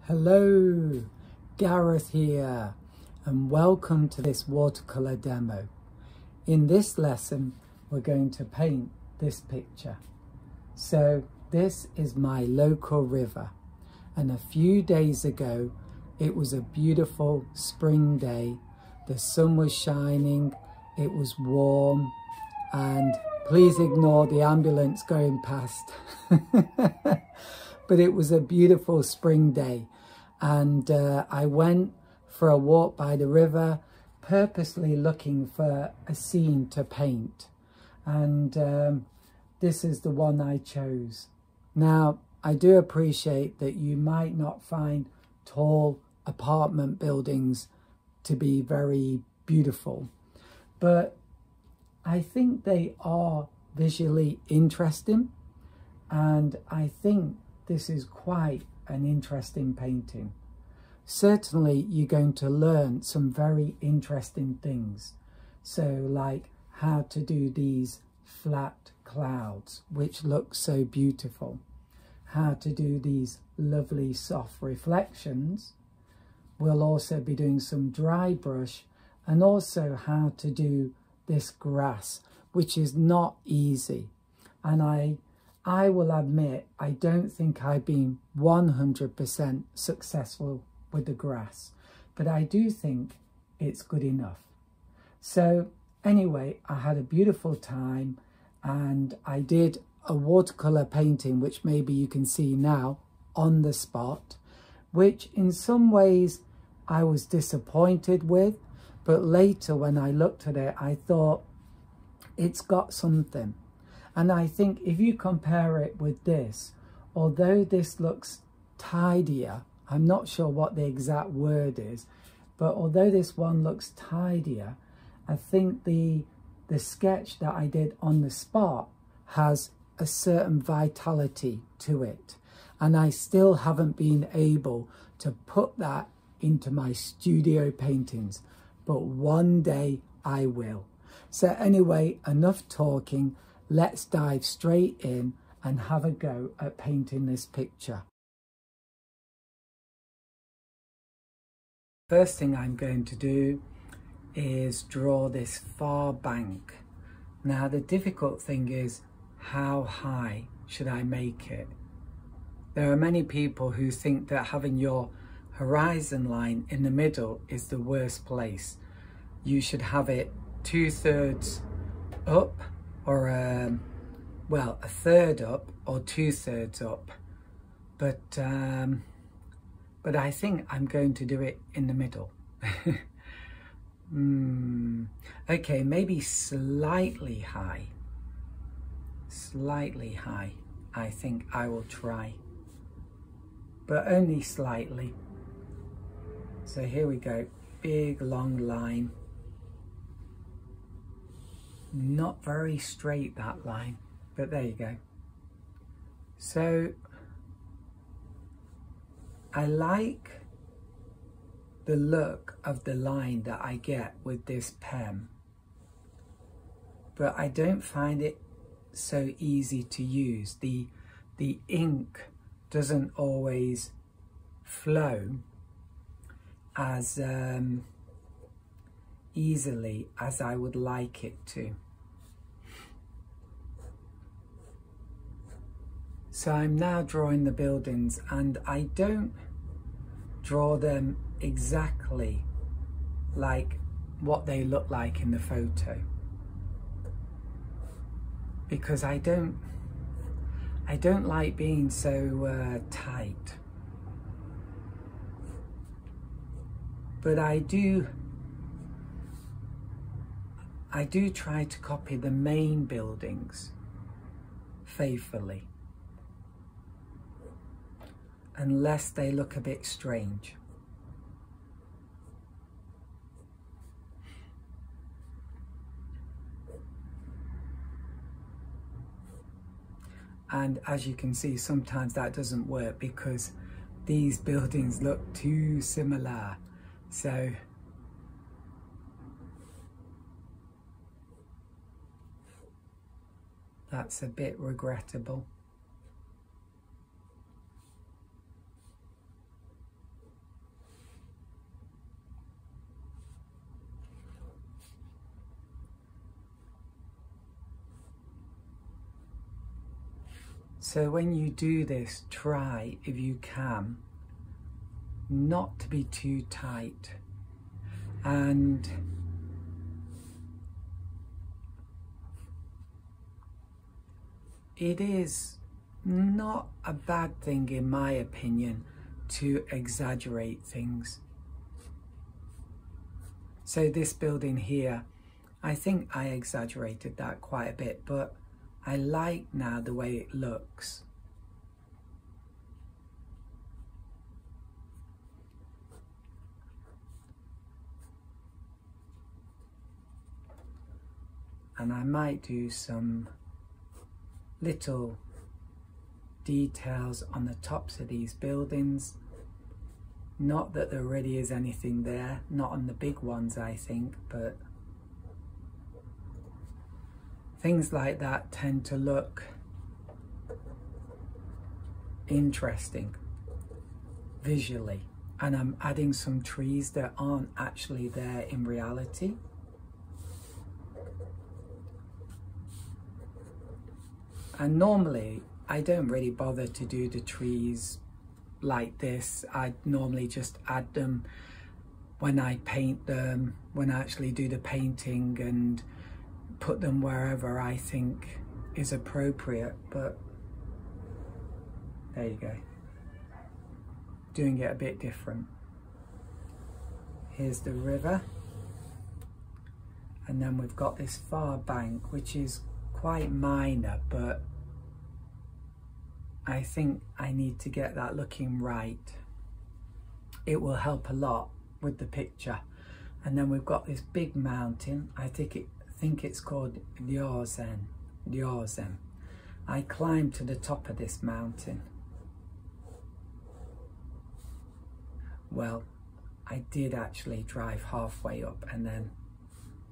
Hello, Gareth here, and welcome to this watercolor demo. In this lesson, we're going to paint this picture. So this is my local river, and a few days ago, it was a beautiful spring day. The sun was shining, it was warm, and please ignore the ambulance going past. But it was a beautiful spring day. And I went for a walk by the river, purposely looking for a scene to paint. And this is the one I chose. Now, I do appreciate that you might not find tall apartment buildings to be very beautiful, but I think they are visually interesting, and I think this is quite an interesting painting. Certainly you're going to learn some very interesting things. So like how to do these flat clouds, which look so beautiful. How to do these lovely soft reflections. We'll also be doing some dry brush, and also how to do this grass, which is not easy. And I will admit, I don't think I've been 100% successful with the grass, but I do think it's good enough. So anyway, I had a beautiful time, and I did a watercolor painting, which maybe you can see now, on the spot, which in some ways I was disappointed with, but later when I looked at it, I thought it's got something. And I think if you compare it with this, although this looks tidier, I'm not sure what the exact word is, but although this one looks tidier, I think the sketch that I did on the spot has a certain vitality to it. And I still haven't been able to put that into my studio paintings, but one day I will. So anyway, enough talking. Let's dive straight in and have a go at painting this picture. First thing I'm going to do is draw this far bank. Now the difficult thing is, how high should I make it? There are many people who think that having your horizon line in the middle is the worst place. You should have it 2/3 up, or well, 1/3 up or 2/3 up, but I think I'm going to do it in the middle. Okay, maybe slightly high, I think I will try, but only slightly. So here we go, big long line. Not very straight, that line, but there you go. So I like the look of the line that I get with this pen, but I don't find it so easy to use. The ink doesn't always flow as easily as I would like it to. So I'm now drawing the buildings, and I don't draw them exactly like what they look like in the photo, because I don't like being so tight. But I do try to copy the main buildings faithfully, unless they look a bit strange. And as you can see, sometimes that doesn't work because these buildings look too similar. So that's a bit regrettable. So when you do this, try, if you can, not to be too tight. And it is not a bad thing, in my opinion, to exaggerate things. So this building here, I think I exaggerated that quite a bit, but I like now the way it looks. And I might do some little details on the tops of these buildings. Not that there really is anything there, not on the big ones I think, but things like that tend to look interesting visually. And I'm adding some trees that aren't actually there in reality. And normally I don't really bother to do the trees like this. I normally just add them when I paint them, when I actually do the painting, and put them wherever I think is appropriate. But there you go, doing it a bit different. Here's the river, and then we've got this far bank, which is quite minor, but I think I need to get that looking right. It will help a lot with the picture. And then we've got this big mountain. I think it's called Diorzem. I climbed to the top of this mountain. Well, I did actually drive halfway up and then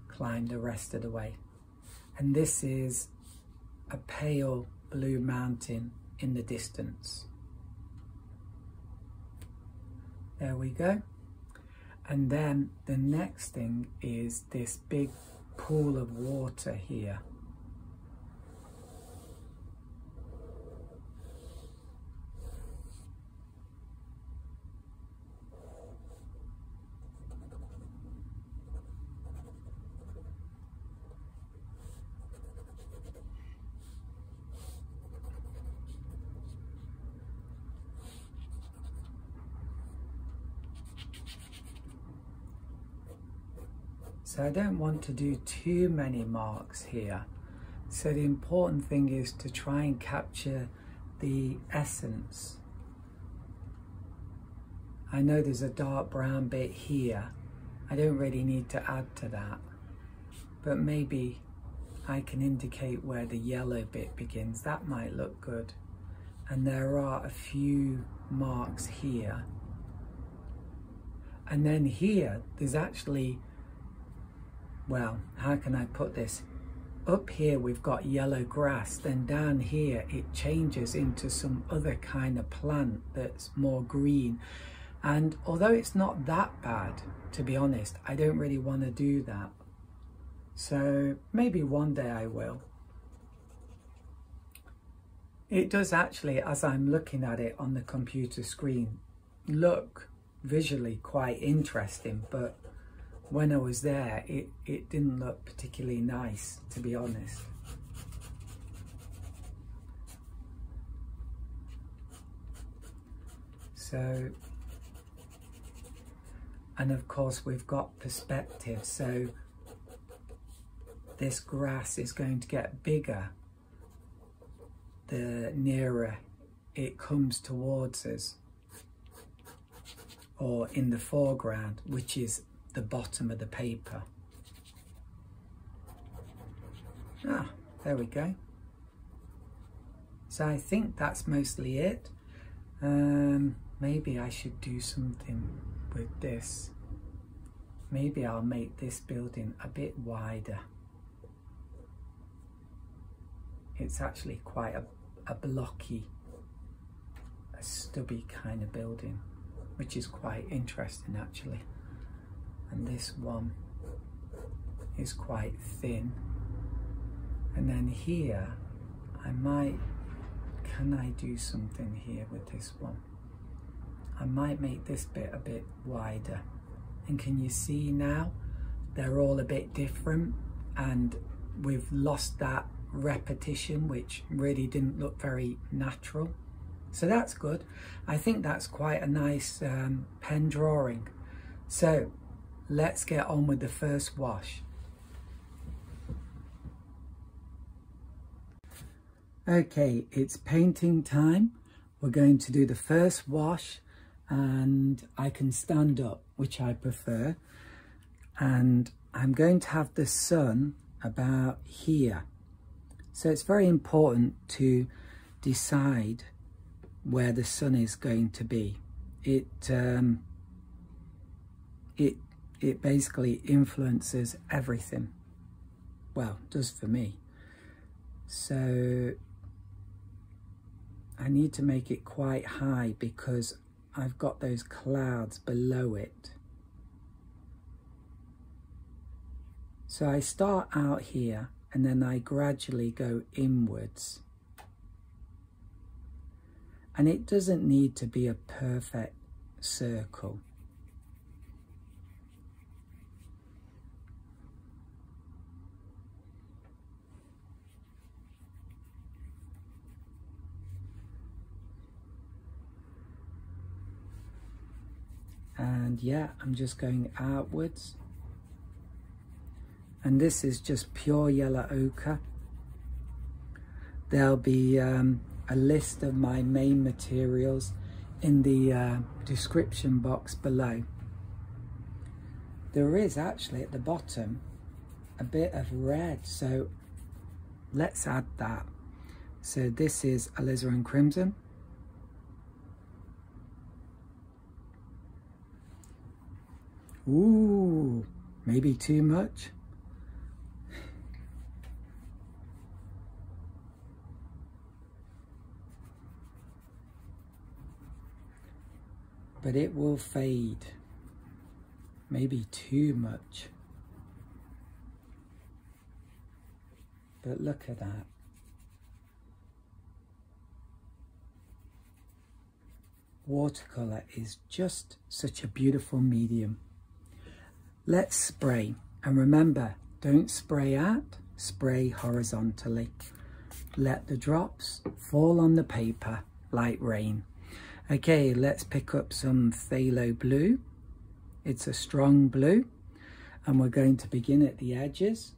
climb the rest of the way. And this is a pale blue mountain in the distance. There we go. And then the next thing is this big pool of water here. So I don't want to do too many marks here. So the important thing is to try and capture the essence. I know there's a dark brown bit here. I don't really need to add to that, but maybe I can indicate where the yellow bit begins. That might look good. And there are a few marks here. And then here, there's actually, well, how can I put this? Up here we've got yellow grass, then down here it changes into some other kind of plant that's more green. And although it's not that bad, to be honest, I don't really want to do that. So maybe one day I will. It does actually, as I'm looking at it on the computer screen, look visually quite interesting, but when I was there, it didn't look particularly nice, to be honest. So, and of course we've got perspective, so this grass is going to get bigger the nearer it comes towards us, or in the foreground, which is the bottom of the paper. Ah, there we go. So I think that's mostly it. Maybe I should do something with this. Maybe I'll make this building a bit wider. It's actually quite a blocky, a stubby kind of building, which is quite interesting actually. And this one is quite thin. And then here I might can I do something here with this one? I might make this bit a bit wider. And can you see now? They're all a bit different, and we've lost that repetition, which really didn't look very natural. So that's good. I think that's quite a nice pen drawing. So let's get on with the first wash. Okay, it's painting time. We're going to do the first wash, and I can stand up, which I prefer. And I'm going to have the sun about here. So it's very important to decide where the sun is going to be. It basically influences everything. Well, it does for me. So I need to make it quite high because I've got those clouds below it. So I start out here and then I gradually go inwards. And it doesn't need to be a perfect circle. And yeah, I'm just going outwards. And this is just pure yellow ochre. There'll be a list of my main materials in the description box below. There is actually at the bottom a bit of red, so let's add that. So this is alizarin crimson. Ooh, maybe too much. But it will fade. Maybe too much. But look at that. Watercolor is just such a beautiful medium. Let's spray, and remember, don't spray out, spray horizontally. Let the drops fall on the paper like rain. Okay, let's pick up some phthalo blue. It's a strong blue, and we're going to begin at the edges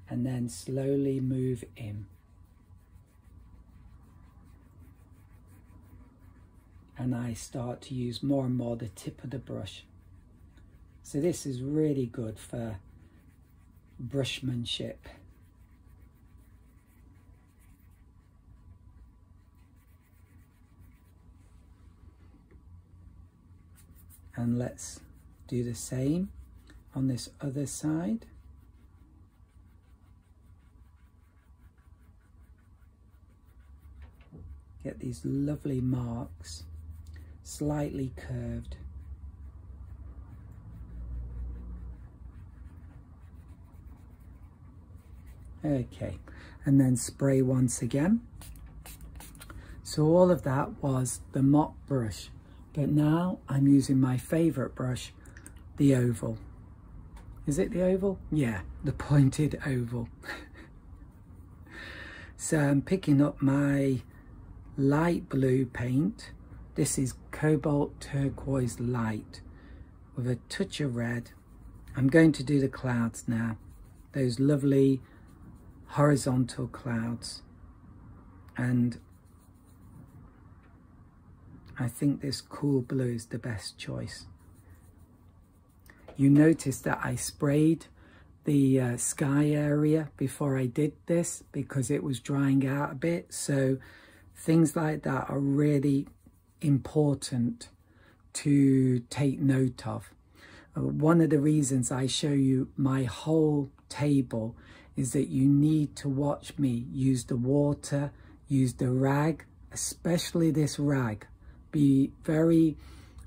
and then slowly move in. And I start to use more and more the tip of the brush. So this is really good for brushmanship. And let's do the same on this other side. Get these lovely marks, slightly curved. Okay, and then spray once again. So all of that was the mop brush, but now I'm using my favorite brush, the oval. Is it the oval? Yeah, the pointed oval. So I'm picking up my light blue paint. This is Cobalt Turquoise Light with a touch of red. I'm going to do the clouds now, those lovely horizontal clouds, and I think this cool blue is the best choice. You notice that I sprayed the sky area before I did this because it was drying out a bit, so things like that are really important to take note of. One of the reasons I show you my whole table is that you need to watch me use the water, use the rag, especially this rag. Be very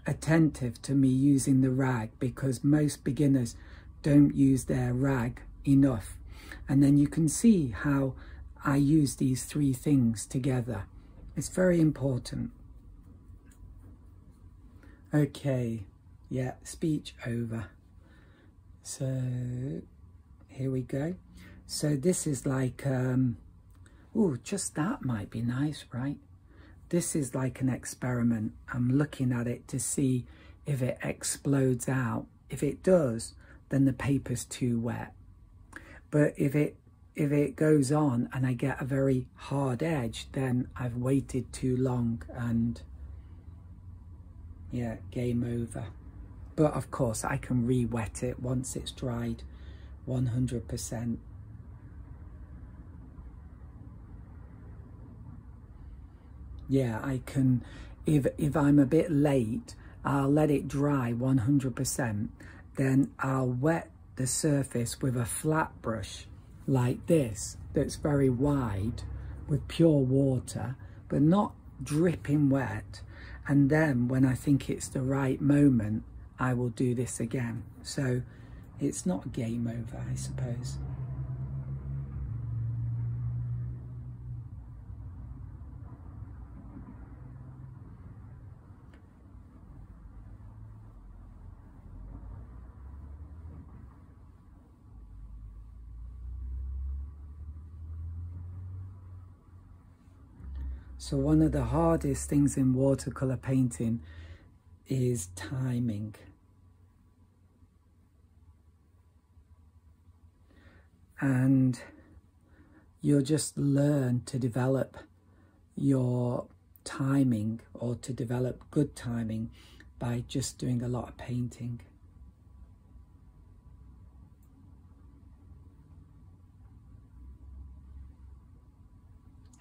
attentive to me using the rag because most beginners don't use their rag enough. And then you can see how I use these three things together. It's very important. Okay, yeah, speech over. So here we go. So this is like, oh, just that might be nice, right? This is like an experiment. I'm looking at it to see if it explodes out. If it does, then the paper's too wet. But if it goes on and I get a very hard edge, then I've waited too long and yeah, game over. But of course I can re-wet it once it's dried 100%. Yeah, I can, if I'm a bit late, I'll let it dry 100%. Then I'll wet the surface with a flat brush like this, that's very wide, with pure water, but not dripping wet. And then when I think it's the right moment, I will do this again. So it's not game over, I suppose. So one of the hardest things in watercolor painting is timing. And you'll just learn to develop your timing, or to develop good timing, by just doing a lot of painting.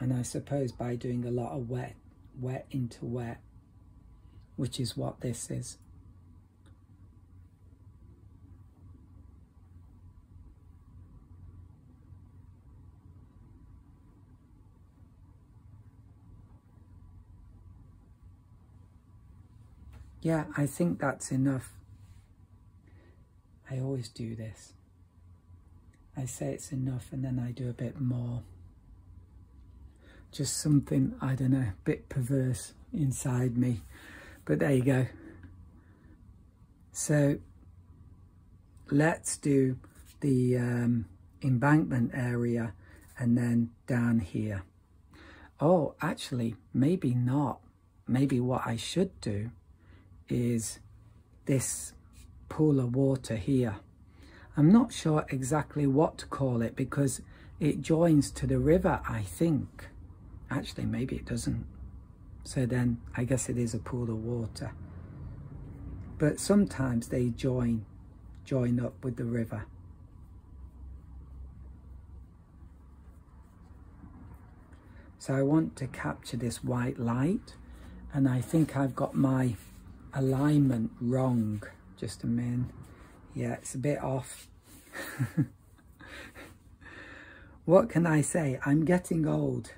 And I suppose by doing a lot of wet into wet, which is what this is. Yeah, I think that's enough. I always do this. I say it's enough and then I do a bit more. Just something, I don't know, a bit perverse inside me. But there you go. So let's do the embankment area and then down here. Oh, actually, maybe not. Maybe what I should do is this pool of water here. I'm not sure exactly what to call it because it joins to the river, I think. Actually, maybe it doesn't. So then I guess it is a pool of water. But sometimes they join up with the river. So I want to capture this white light, and I think I've got my alignment wrong. Just a minute. Yeah, it's a bit off. What can I say? I'm getting old.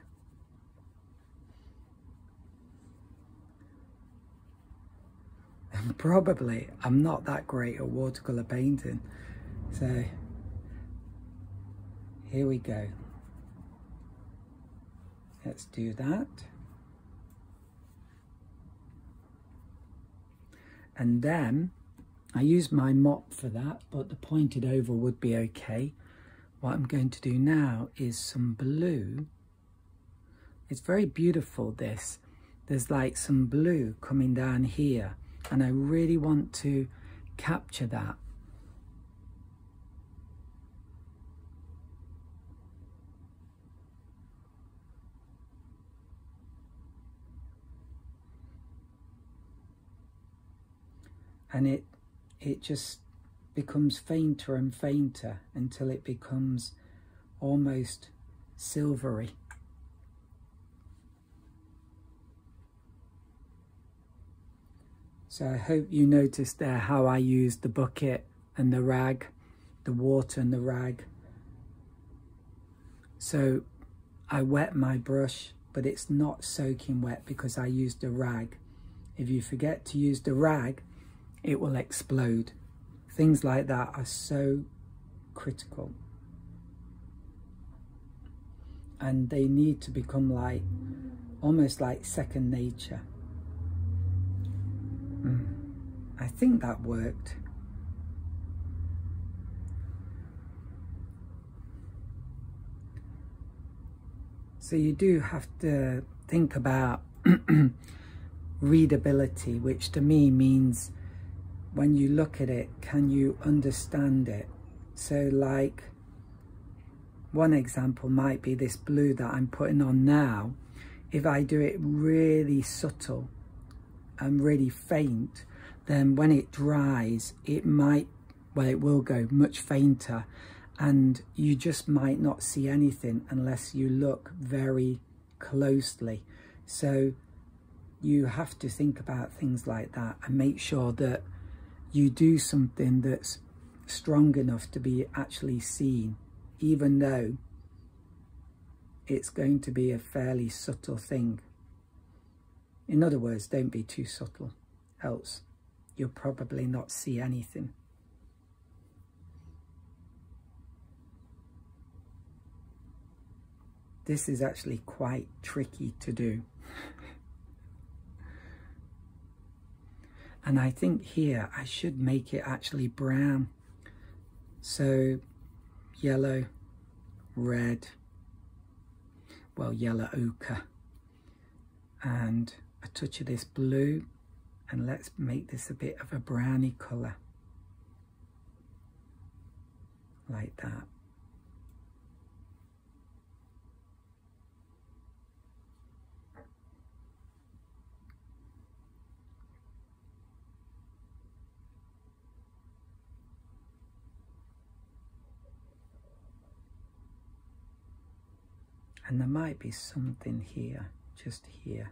And probably I'm not that great at watercolor painting. So here we go. Let's do that. And then I use my mop for that, but the pointed over would be okay. What I'm going to do now is some blue. It's very beautiful, this. There's like some blue coming down here, and I really want to capture that. And it just becomes fainter and fainter until it becomes almost silvery. So I hope you noticed there how I used the bucket and the rag, the water and the rag. So I wet my brush, but it's not soaking wet because I used a rag. If you forget to use the rag, it will explode. Things like that are so critical. and they need to become like almost like second nature. I think that worked. So you do have to think about readability, which to me means when you look at it, can you understand it? So like one example might be this blue that I'm putting on now. If I do it really subtle and really faint, then when it dries, it might, well, it will go much fainter, and you just might not see anything unless you look very closely. So you have to think about things like that and make sure that you do something that's strong enough to be actually seen, even though it's going to be a fairly subtle thing. In other words, don't be too subtle, else you'll probably not see anything. This is actually quite tricky to do. And I think here I should make it actually brown. So yellow, red, well, yellow ochre, and a touch of this blue, and let's make this a bit of a browny colour, like that. And there might be something here, just here.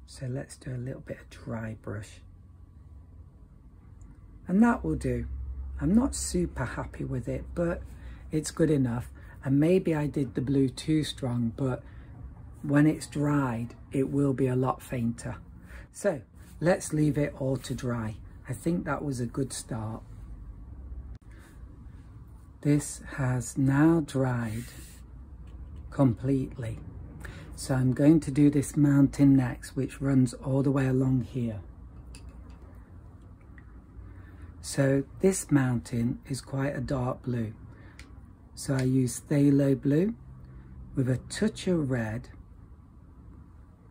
So let's do a little bit of dry brush. And that will do. I'm not super happy with it, but it's good enough. And maybe I did the blue too strong, but when it's dried, it will be a lot fainter. So let's leave it all to dry. I think that was a good start. This has now dried completely. So I'm going to do this mountain next, which runs all the way along here. So this mountain is quite a dark blue. So I use phthalo blue with a touch of red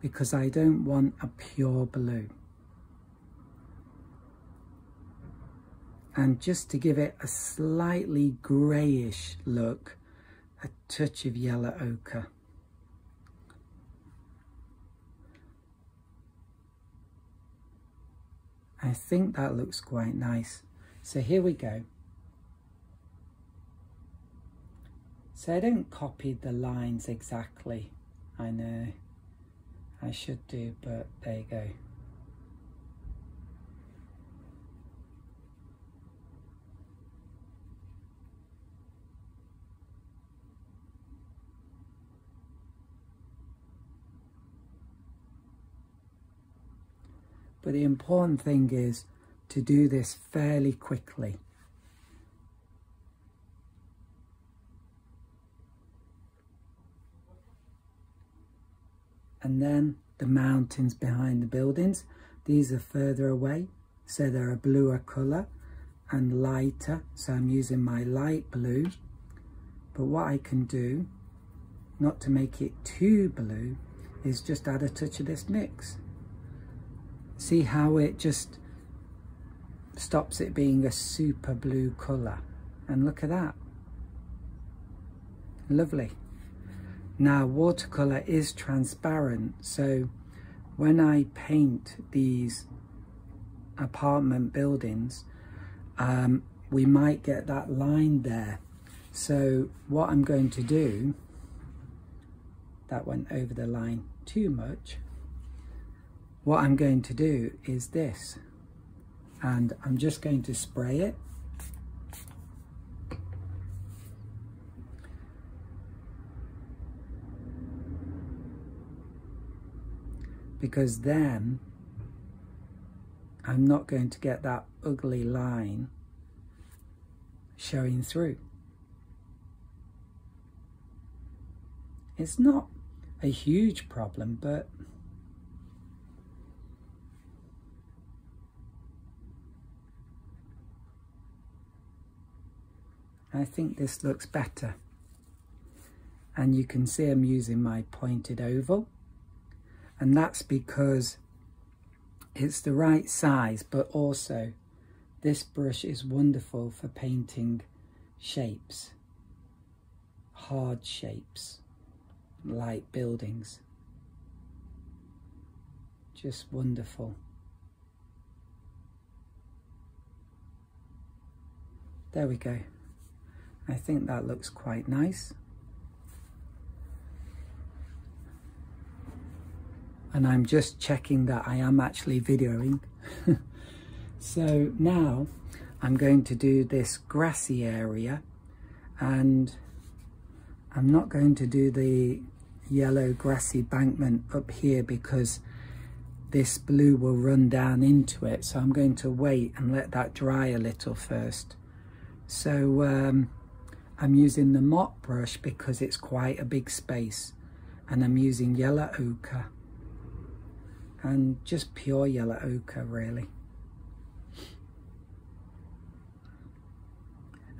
because I don't want a pure blue. And just to give it a slightly greyish look, a touch of yellow ochre. I think that looks quite nice. So here we go. So I don't copy the lines exactly. I know I should do, but there you go. But the important thing is to do this fairly quickly. And then the mountains behind the buildings, these are further away, so they're a bluer colour and lighter. So I'm using my light blue. But what I can do, not to make it too blue, is just add a touch of this mix. See how it just stops it being a super blue colour. And look at that. Lovely. Now watercolour is transparent, so when I paint these apartment buildings, we might get that line there. So what I'm going to do, that went over the line too much. What I'm going to do is this, and I'm just going to spray it. Because then I'm not going to get that ugly line showing through. It's not a huge problem, but I think this looks better. And you can see I'm using my pointed oval, and that's because it's the right size, but also this brush is wonderful for painting shapes, hard shapes, like buildings. Just wonderful. There we go. I think that looks quite nice. And I'm just checking that I am actually videoing. So now I'm going to do this grassy area, and I'm not going to do the yellow grassy bankment up here because this blue will run down into it. So I'm going to wait and let that dry a little first. So I'm using the mop brush because it's quite a big space, and I'm using yellow ochre, and just pure yellow ochre really.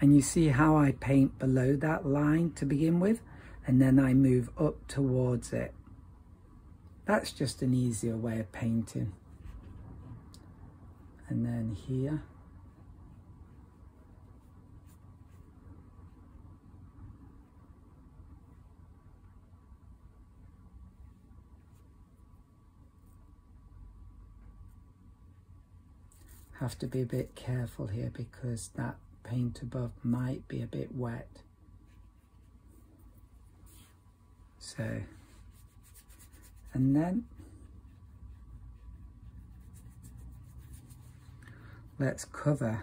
And you see how I paint below that line to begin with, and then I move up towards it. That's just an easier way of painting. And then here. Have to be a bit careful here because that paint above might be a bit wet. So, and then let's cover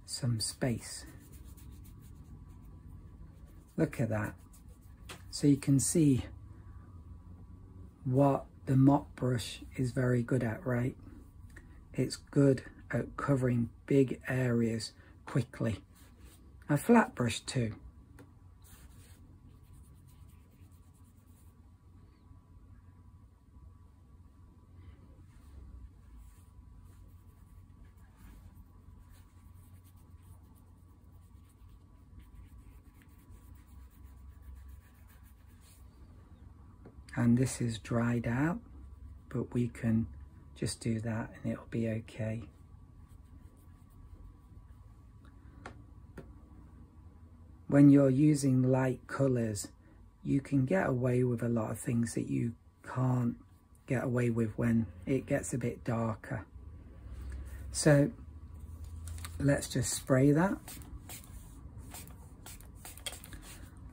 some space. Look at that. So you can see what the mop brush is very good at, right? It's good at covering big areas quickly. A flat brush too. And this is dried out, but we can just do that and it'll be okay. When you're using light colours, you can get away with a lot of things that you can't get away with when it gets a bit darker. So let's just spray that.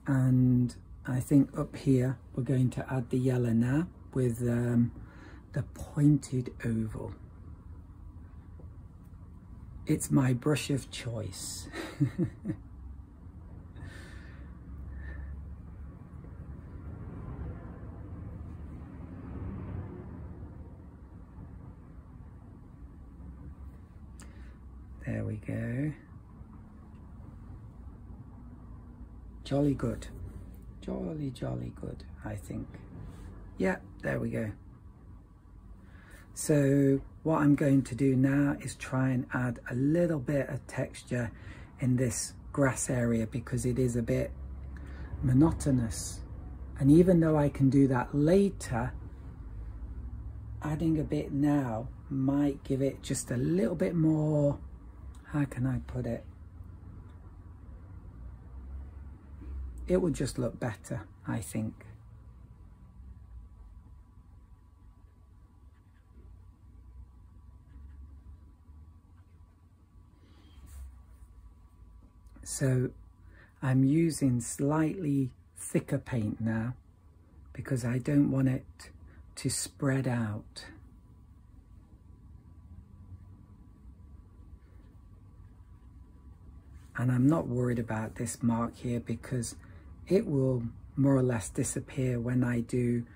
And I think up here we're going to add the yellow now with the pointed oval. It's my brush of choice. There we go. Jolly good. Jolly good, I think. Yeah, there we go. So what I'm going to do now is try and add a little bit of texture in this grass area because it is a bit monotonous. And even though I can do that later, adding a bit now might give it just a little bit more, how can I put it? It would just look better, I think. So I'm using slightly thicker paint now because I don't want it to spread out. And I'm not worried about this mark here because it will more or less disappear when I do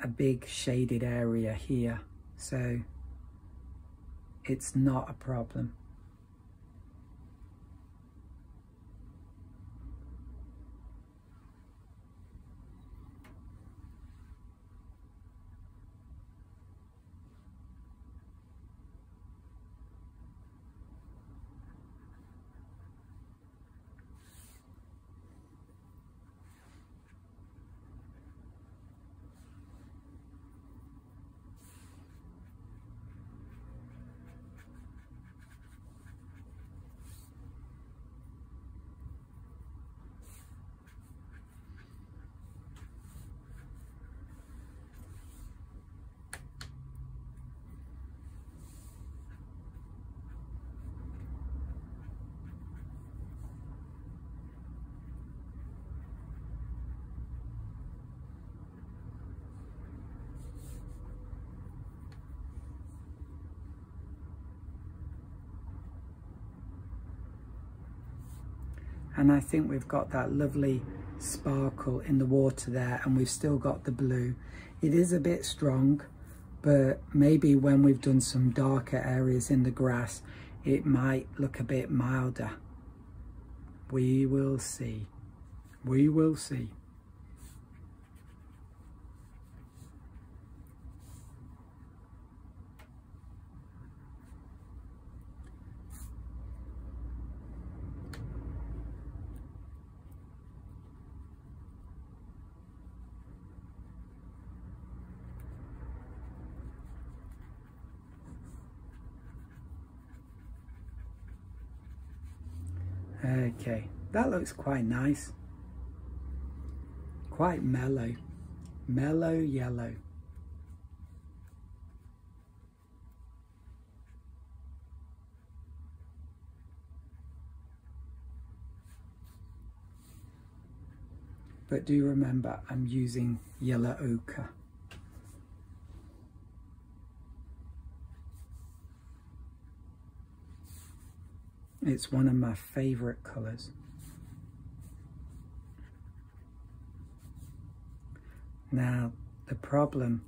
a big shaded area here. So it's not a problem. And I think we've got that lovely sparkle in the water there, and we've still got the blue. It is a bit strong, but maybe when we've done some darker areas in the grass, it might look a bit milder. We will see. We will see. Okay, that looks quite nice. Quite mellow. Mellow yellow. But do remember, I'm using yellow ochre. It's one of my favourite colours. Now, the problem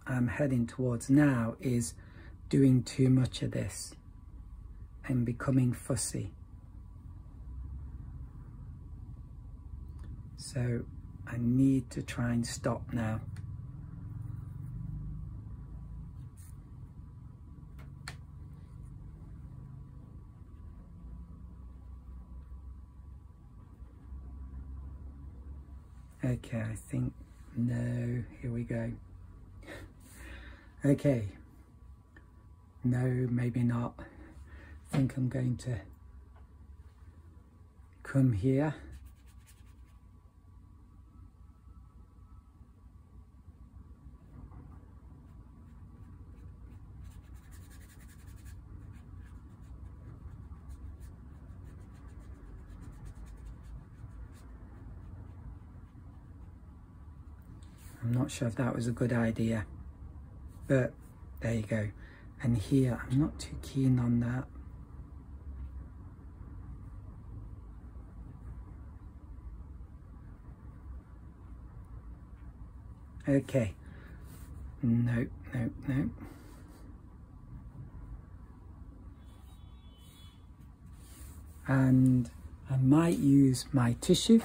I'm heading towards now is doing too much of this and becoming fussy. So I need to try and stop now. Okay, I think, no, here we go. Okay, no, maybe not. I think I'm going to come here. I'm not sure if that was a good idea, but there you go. And here, I'm not too keen on that. Okay, nope, nope, nope. And I might use my tissue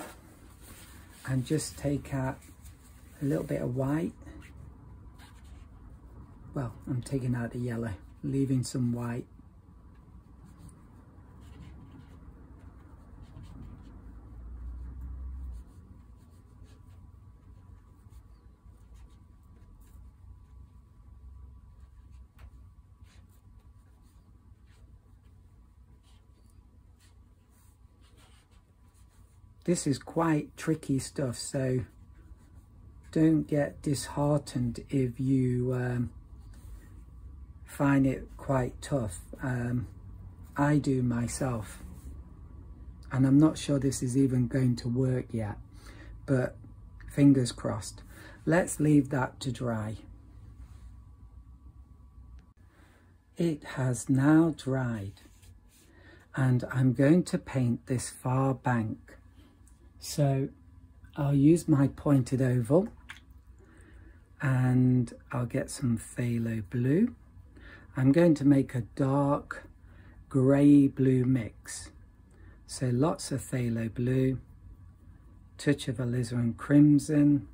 and just take out a little bit of white. Well, I'm taking out the yellow, leaving some white. This is quite tricky stuff, so don't get disheartened if you find it quite tough. I do myself, and I'm not sure this is even going to work yet, but fingers crossed. Let's leave that to dry. It has now dried, and I'm going to paint this far bank. So I'll use my pointed oval, and I'll get some phthalo blue. I'm going to make a dark grey blue mix. So lots of phthalo blue, touch of alizarin crimson,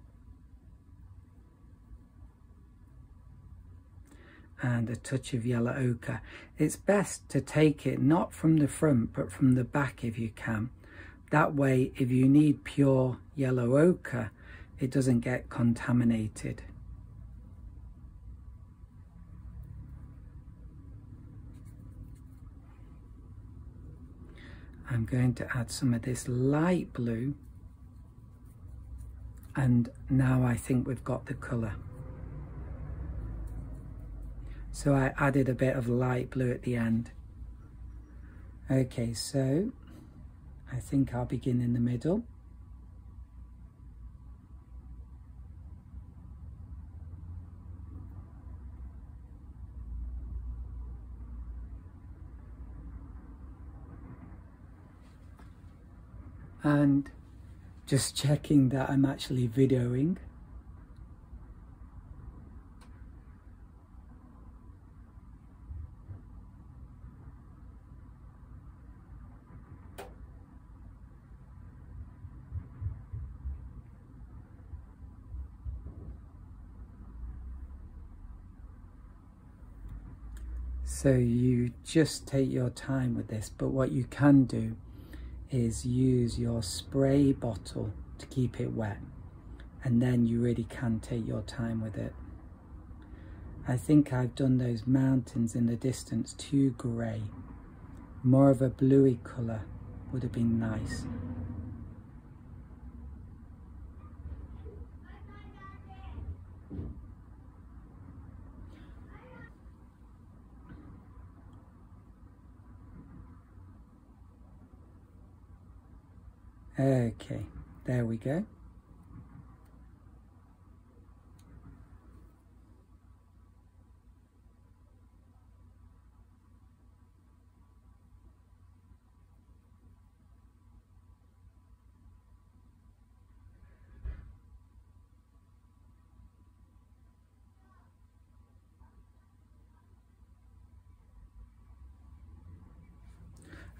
and a touch of yellow ochre. It's best to take it not from the front but from the back if you can. That way, if you need pure yellow ochre, it doesn't get contaminated. I'm going to add some of this light blue, and now I think we've got the colour. So I added a bit of light blue at the end. Okay, so I think I'll begin in the middle. And just checking that I'm actually videoing. So you just take your time with this, but what you can do is use your spray bottle to keep it wet, and then you really can take your time with it. I think I've done those mountains in the distance too grey. More of a bluey colour would have been nice. Okay, there we go.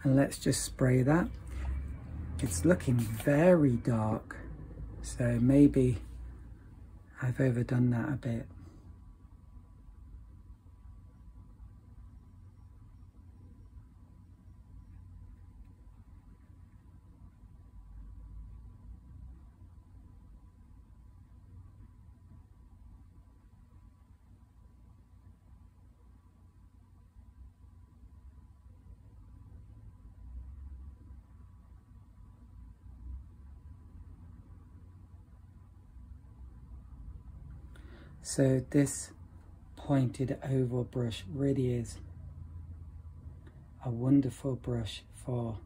And let's just spray that. It's looking very dark, so maybe I've overdone that a bit. So this pointed oval brush really is a wonderful brush for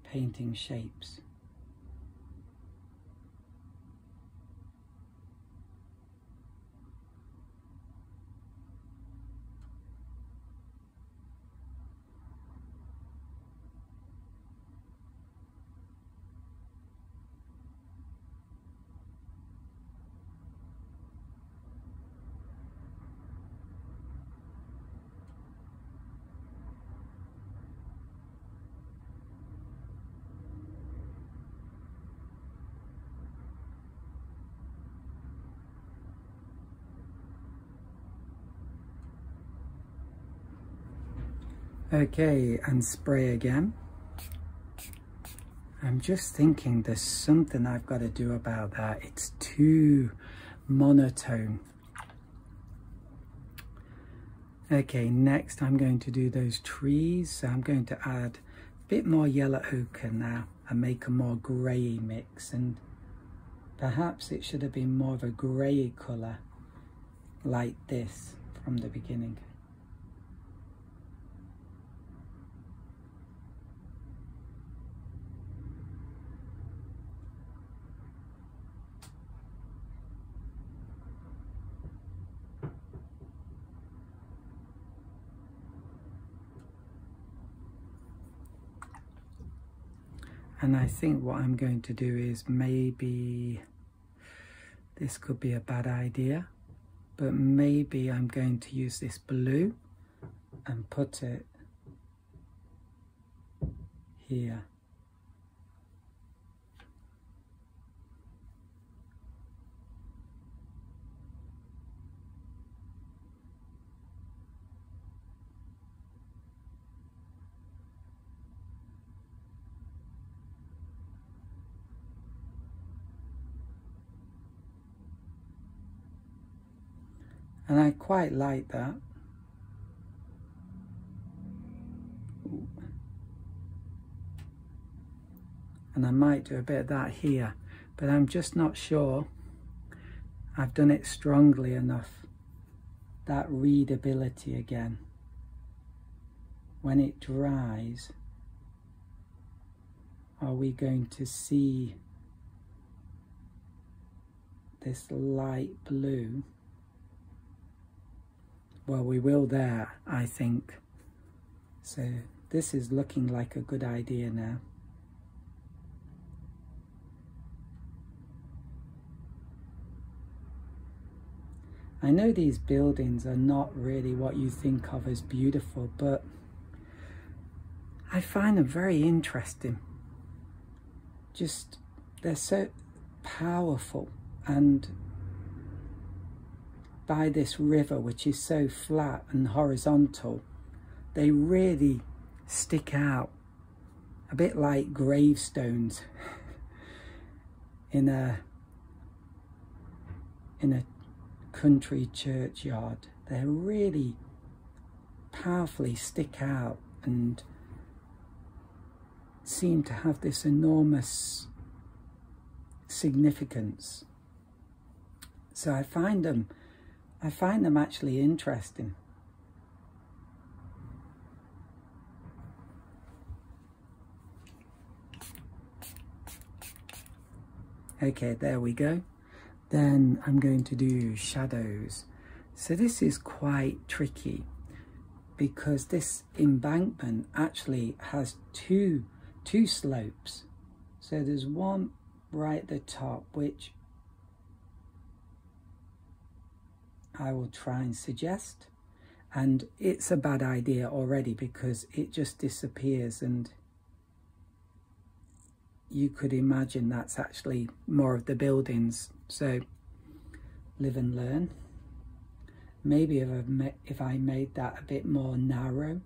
painting shapes. Okay, and spray again. I'm just thinking there's something I've got to do about that. It's too monotone. Okay, next I'm going to do those trees. So I'm going to add a bit more yellow ochre now and make a more grey mix. And perhaps it should have been more of a grey colour like this from the beginning. And I think what I'm going to do is maybe, this could be a bad idea, but maybe I'm going to use this blue and put it here. And I quite like that. And I might do a bit of that here, but I'm just not sure I've done it strongly enough. That readability again. When it dries, are we going to see this light blue? Well, we will there, I think. So this is looking like a good idea now. I know these buildings are not really what you think of as beautiful, but I find them very interesting. Just, they're so powerful, and by this river, which is so flat and horizontal, they really stick out, a bit like gravestones in a country churchyard. They really powerfully stick out and seem to have this enormous significance. So I find them actually interesting. Okay, there we go. Then I'm going to do shadows. So this is quite tricky because this embankment actually has two slopes. So there's one right at the top, which I will try and suggest, and it's a bad idea already because it just disappears, and you could imagine that's actually more of the buildings. So live and learn. Maybe if I made that a bit more narrow,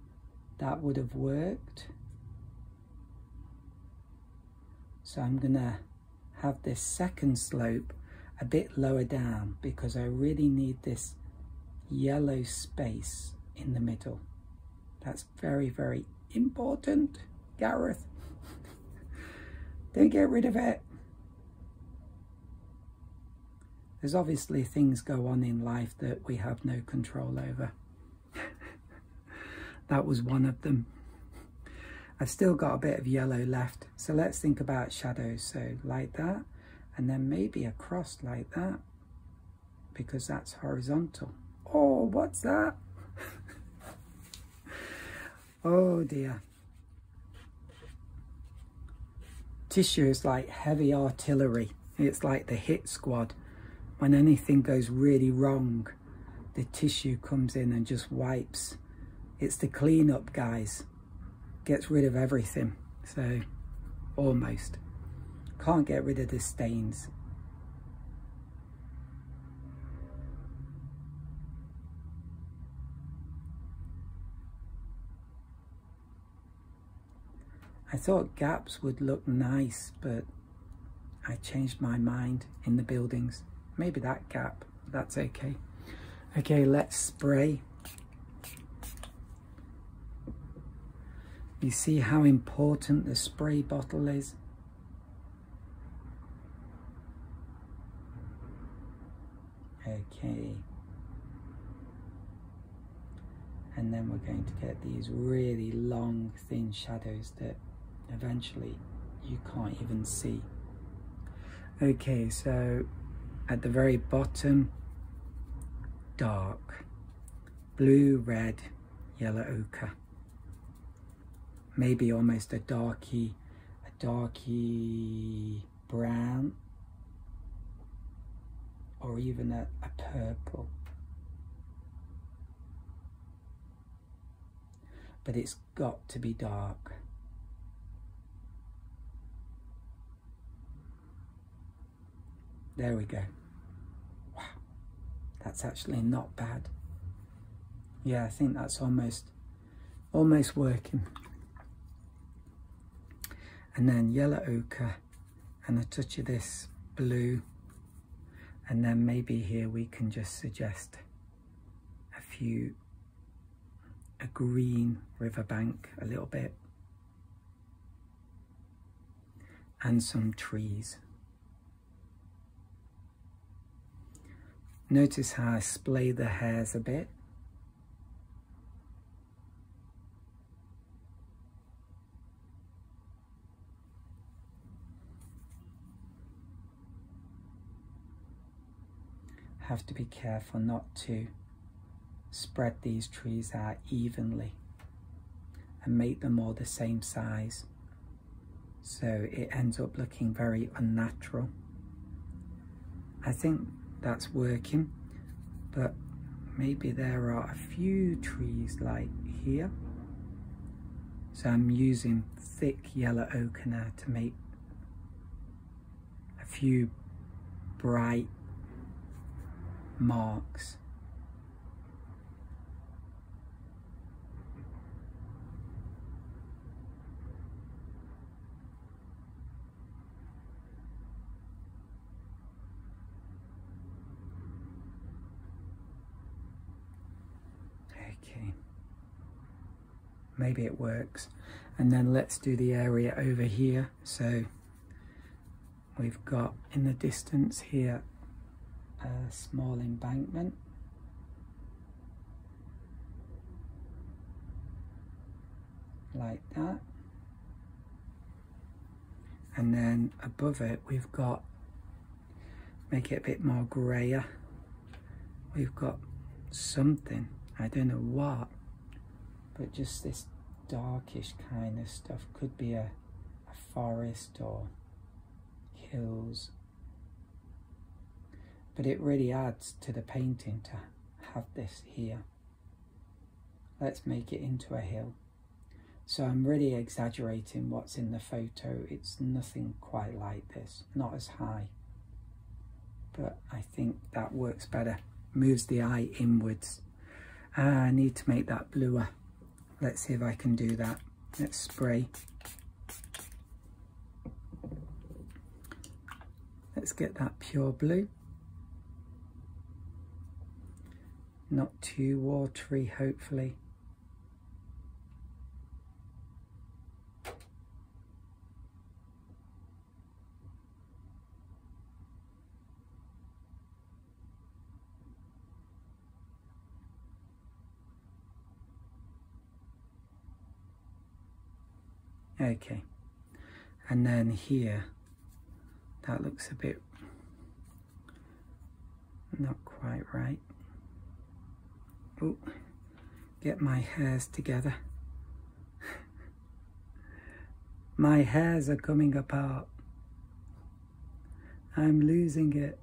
that would have worked. So I'm gonna have this second slope a bit lower down because I really need this yellow space in the middle. That's very, very important, Gareth. Don't get rid of it. There's obviously things go on in life that we have no control over. That was one of them. I've still got a bit of yellow left. So let's think about shadows. So like that, and then maybe across like that, because that's horizontal. Oh, what's that? Oh dear. Tissue is like heavy artillery. It's like the hit squad. When anything goes really wrong, the tissue comes in and just wipes. It's the cleanup guys. Gets rid of everything. So, almost. Can't get rid of the stains. I thought gaps would look nice, but I changed my mind in the buildings. Maybe that gap, that's okay. Okay, let's spray. You see how important the spray bottle is? Okay. And then we're going to get these really long, thin shadows that eventually you can't even see. Okay, so at the very bottom, dark, blue, red, yellow ochre. Maybe almost a darky brown, or even a purple. But it's got to be dark. There we go. Wow, that's actually not bad. Yeah, I think that's almost working. And then yellow ochre and a touch of this blue, and then maybe here we can just suggest a green riverbank a little bit, and some trees. Notice how I splay the hairs a bit. Have to be careful not to spread these trees out evenly and make them all the same size, so it ends up looking very unnatural. I think that's working. but maybe there are a few trees like here. So I'm using thick yellow ochre now to make a few bright marks. Okay, maybe it works. And then let's do the area over here. So we've got in the distance here a small embankment. Like that. And then above it we've got, make it a bit more grayer, we've got something, I don't know what, but just this darkish kind of stuff. Could be a forest or hills, but it really adds to the painting to have this here. Let's make it into a hill. So I'm really exaggerating what's in the photo. It's nothing quite like this, not as high, but I think that works better, moves the eye inwards. I need to make that bluer. Let's see if I can do that. Let's spray. Let's get that pure blue. Not too watery, hopefully. Okay, and then here, that looks a bit not quite right. Oh, get my hairs together. My hairs are coming apart. I'm losing it.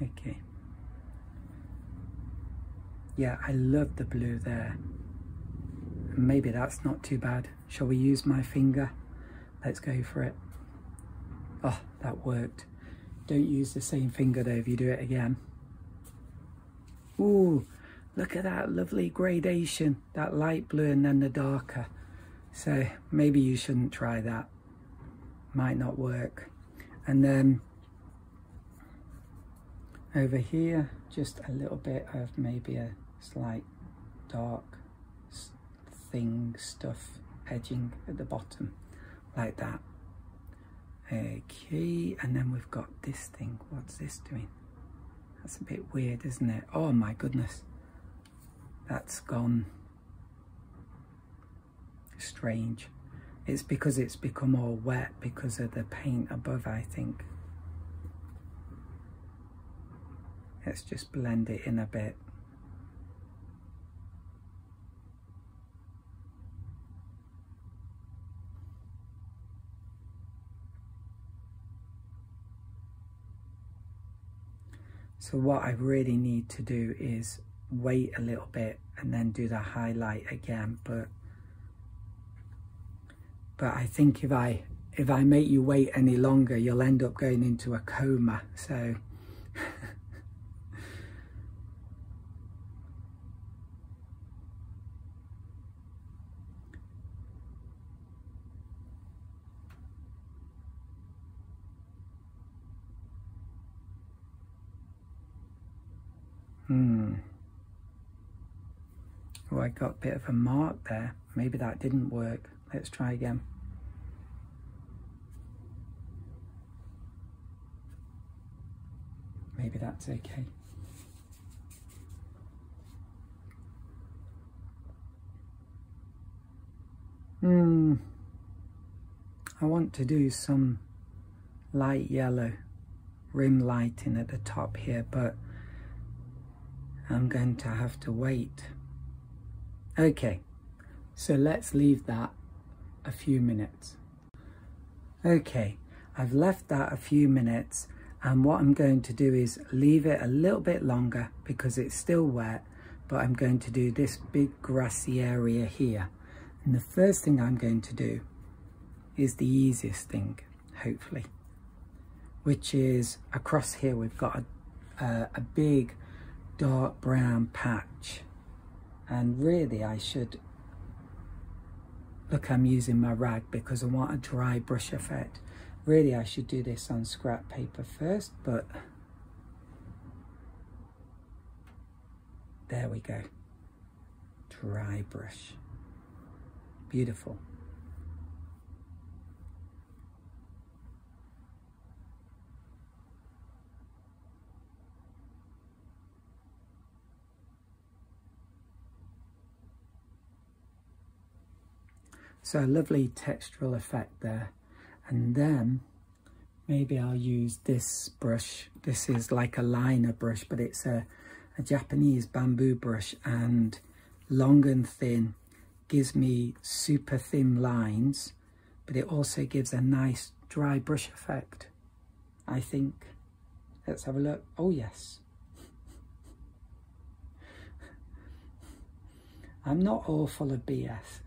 Okay. Yeah, I love the blue there. Maybe that's not too bad. Shall we use my finger? Let's go for it. Oh, that worked. Don't use the same finger though if you do it again. Ooh, look at that lovely gradation. That light blue and then the darker. So maybe you shouldn't try that. Might not work. And then over here, just a little bit of maybe a slight dark thing, stuff, edging at the bottom, like that. Okay, and then we've got this thing. What's this doing? That's a bit weird, isn't it? Oh my goodness. That's gone strange. It's because it's become all wet because of the paint above, I think. Let's just blend it in a bit. So what I really need to do is wait a little bit and then do the highlight again, but I think if I make you wait any longer, you'll end up going into a coma. So oh, I got a bit of a mark there. Maybe that didn't work. Let's try again. Maybe that's okay. I want to do some light yellow rim lighting at the top here, but I'm going to have to wait. Okay, so let's leave that a few minutes. Okay, I've left that a few minutes, and what I'm going to do is leave it a little bit longer because it's still wet, but I'm going to do this big grassy area here. And the first thing I'm going to do is the easiest thing, hopefully, which is across here we've got a big dark brown patch. And really I should, look, I'm using my rag because I want a dry brush effect. Really I should do this on scrap paper first, but there we go. Dry brush. Beautiful. So a lovely textural effect there. And then maybe I'll use this brush. This is like a liner brush, but it's a Japanese bamboo brush, and long and thin, gives me super thin lines, but it also gives a nice dry brush effect, I think. Let's have a look. Oh yes. I'm not all full of BS.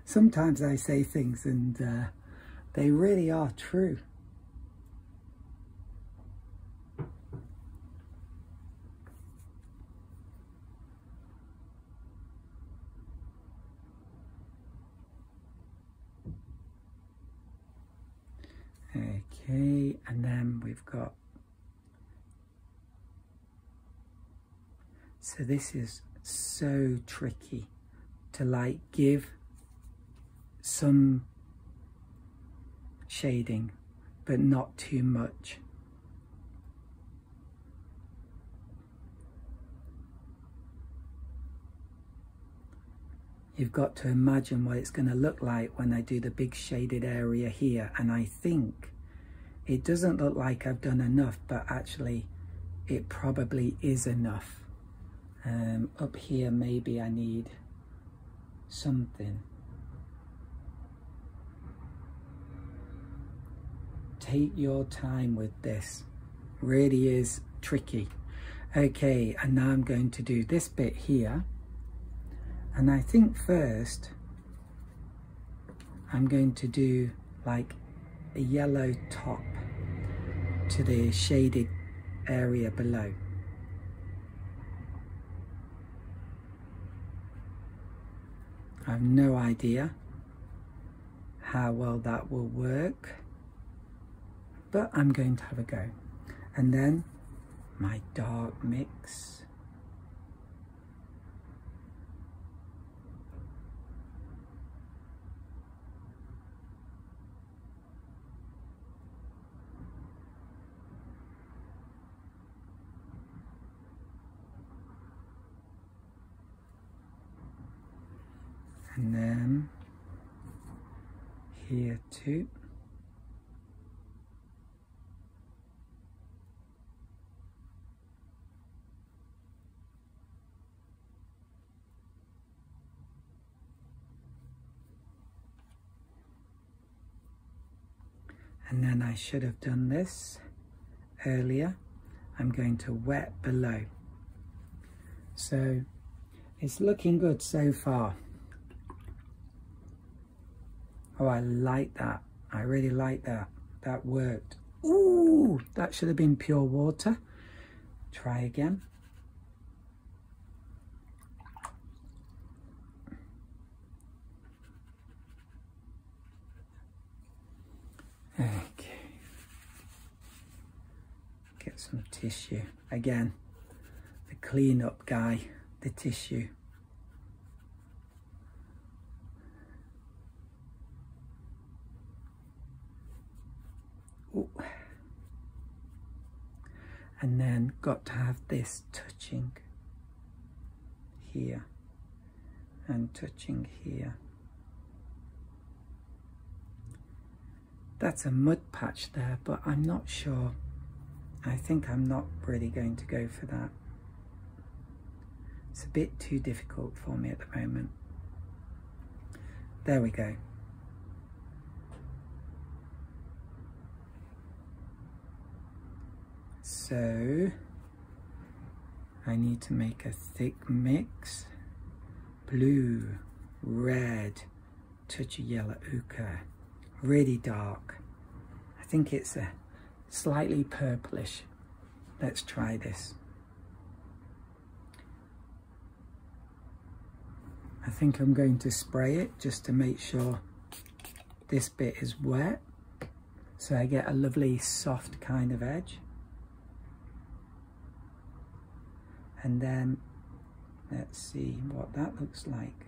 Sometimes I say things and they really are true. Okay, and then we've got, so this is so tricky to like give some shading, but not too much. You've got to imagine what it's going to look like when I do the big shaded area here, and I think it doesn't look like I've done enough, but actually it probably is enough. Up here maybe I need something. Take your time with this, really is tricky. Okay, and now I'm going to do this bit here, and I think first I'm going to do like a yellow top to the shaded area below. I have no idea how well that will work, but I'm going to have a go. And then my dark mix. And then here too. And then I should have done this earlier. I'm going to wet below. So it's looking good so far. Oh, I like that. I really like that. That worked. Ooh, that should have been pure water. Try again. Okay. Get some tissue. Again, the cleanup guy, the tissue. Ooh. And then got to have this touching here and touching here. That's a mud patch there, but I'm not sure. I think I'm not really going to go for that. It's a bit too difficult for me at the moment. There we go. So I need to make a thick mix. Blue, red, touch of yellow ochre, really dark. I think it's a slightly purplish. Let's try this. I think I'm going to spray it just to make sure this bit is wet, so I get a lovely soft kind of edge. And then let's see what that looks like.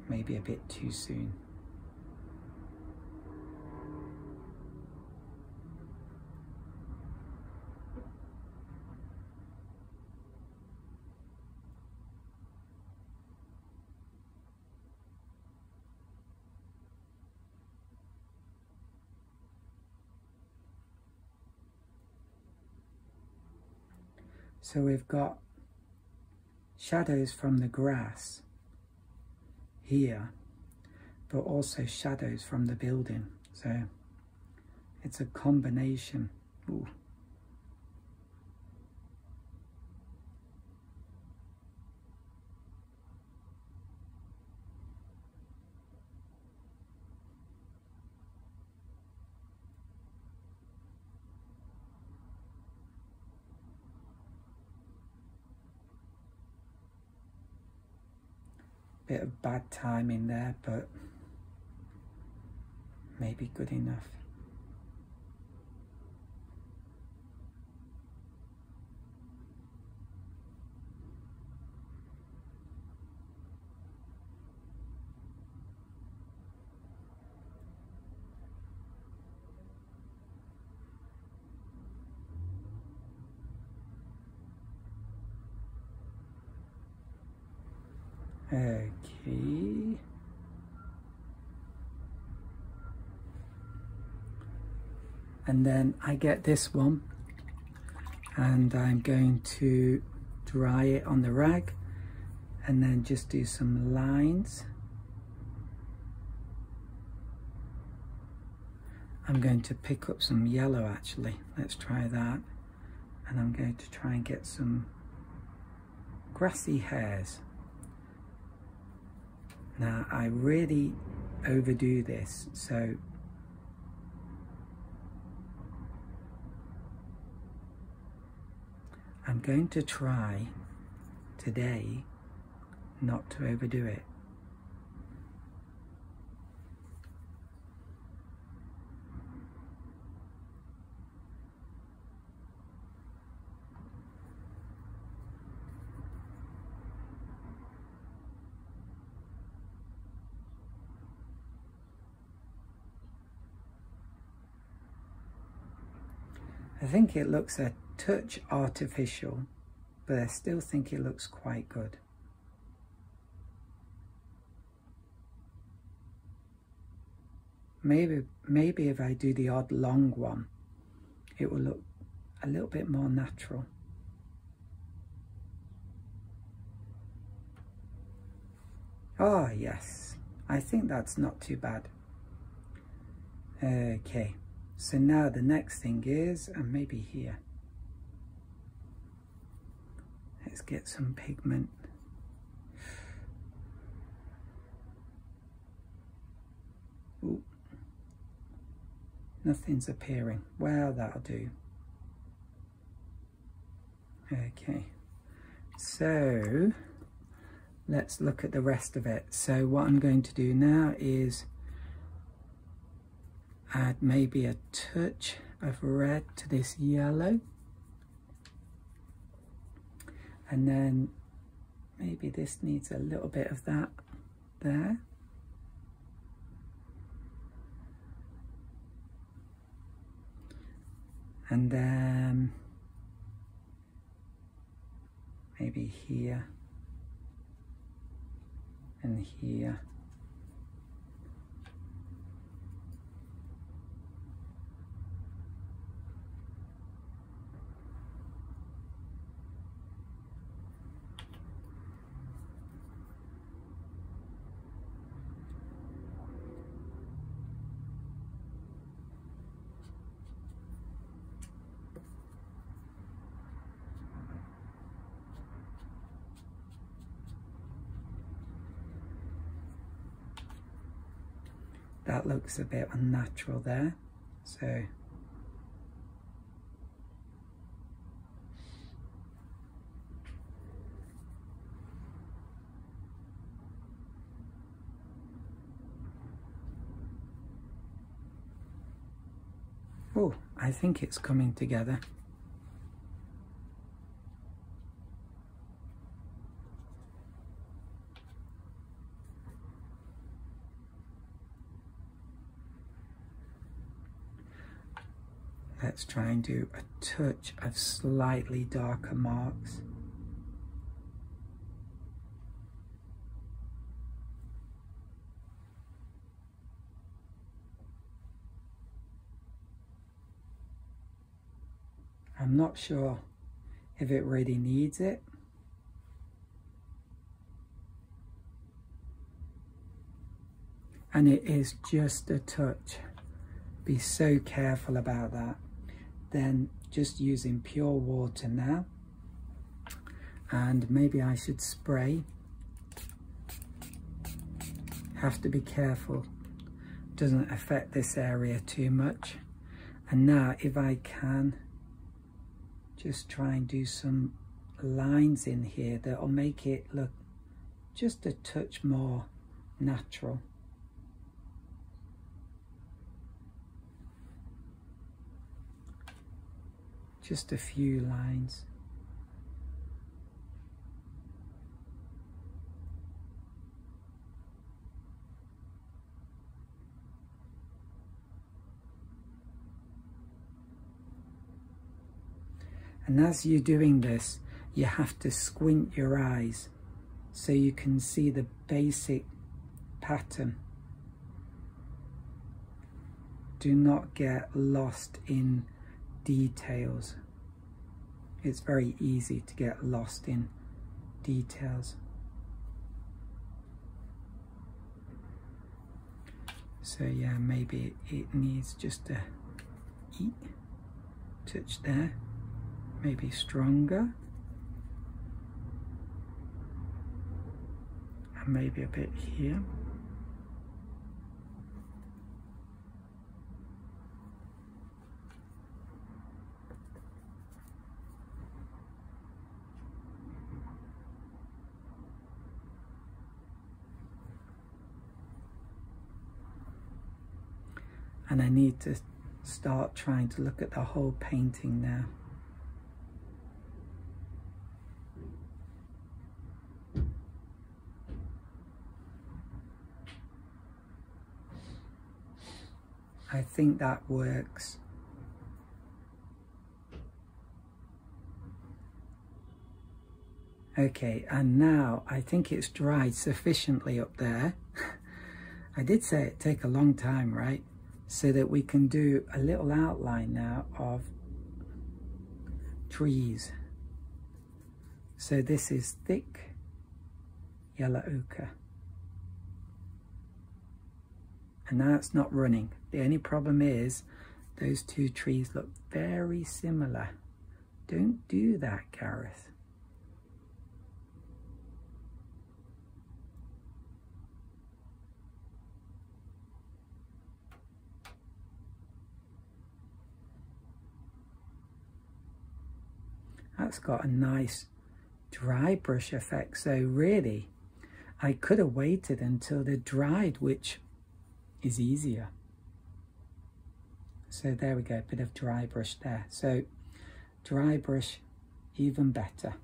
Maybe a bit too soon. So we've got shadows from the grass here, but also shadows from the building. So it's a combination. Ooh. Bit of bad timing there, but maybe good enough. Okay. And then I get this one and I'm going to dry it on the rag and then just do some lines. I'm going to pick up some yellow actually. Let's try that. And I'm going to try and get some grassy hairs. Now I really overdo this, so I'm going to try today not to overdo it. I think it looks a touch artificial, but I still think it looks quite good. Maybe if I do the odd long one, it will look a little bit more natural. Oh yes, I think that's not too bad. Okay. So now the next thing is, and maybe here, let's get some pigment. Ooh. Nothing's appearing. Well, that'll do. Okay, so let's look at the rest of it. So what I'm going to do now is add maybe a touch of red to this yellow, and then maybe this needs a little bit of that there. And then maybe here and here. that looks a bit unnatural there. So oh, I think it's coming together. Let's try and do a touch of slightly darker marks. I'm not sure if it really needs it. And it is just a touch. Be so careful about that. Then just using pure water now. And maybe I should spray. Have to be careful. Doesn't affect this area too much. And now if I can just try and do some lines in here that'll make it look just a touch more natural. Just a few lines. And as you're doing this, you have to squint your eyes so you can see the basic pattern. Do not get lost in details. It's very easy to get lost in details. So yeah, maybe it needs just a touch there, maybe stronger, and maybe a bit here. And I need to start trying to look at the whole painting now. I think that works. Okay, and now I think it's dried sufficiently up there. I did say it'd take a long time, right? So that we can do a little outline now of trees. So this is thick yellow ochre. And now it's not running. The only problem is those two trees look very similar. Don't do that, Gareth. That's got a nice dry brush effect. So really, I could have waited until they're dried, which is easier. So there we go, a bit of dry brush there. So dry brush, even better.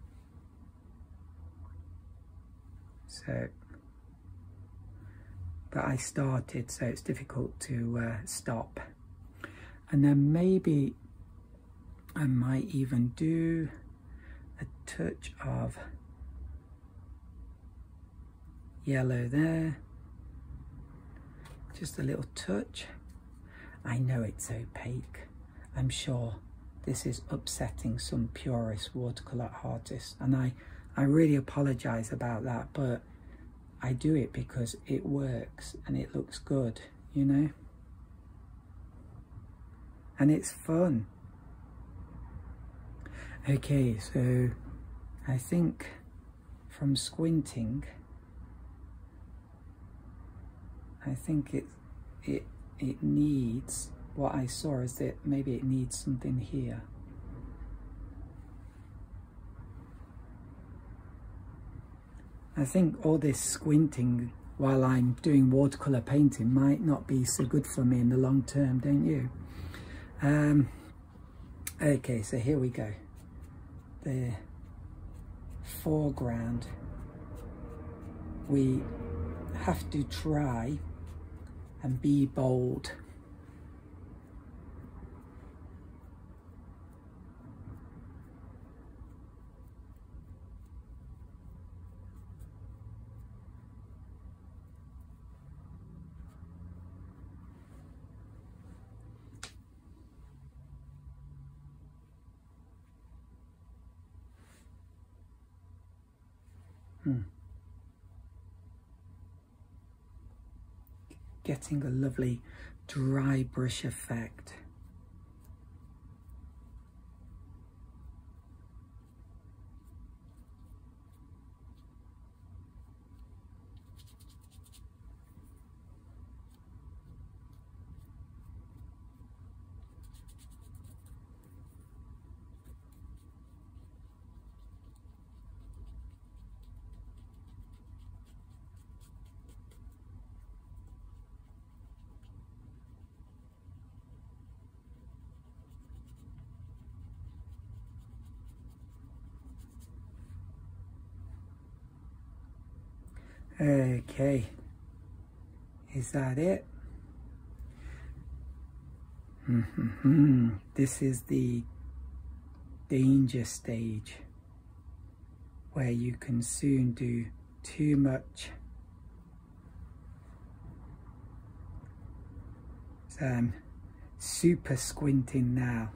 So, but I started, so it's difficult to stop. And then maybe I might even do a touch of yellow there. Just a little touch. I know it's opaque. I'm sure this is upsetting some purist watercolor artists, and I really apologize about that, but I do it because it works and it looks good, you know, and it's fun. Okay, so I think from squinting, I think it needs, what I saw is that maybe it needs something here. I think all this squinting while I'm doing watercolor painting might not be so good for me in the long term, don't you? Okay, so here we go. The foreground. We have to try and be bold. Getting a lovely dry brush effect. Okay, is that it? This is the danger stage where you can soon do too much. So I'm super squinting now.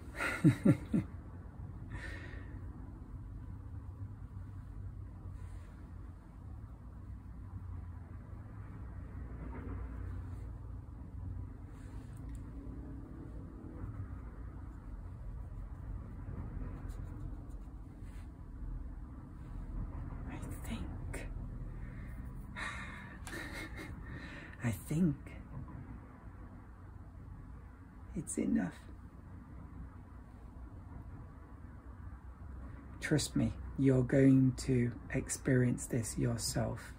I think it's enough. Trust me, you're going to experience this yourself.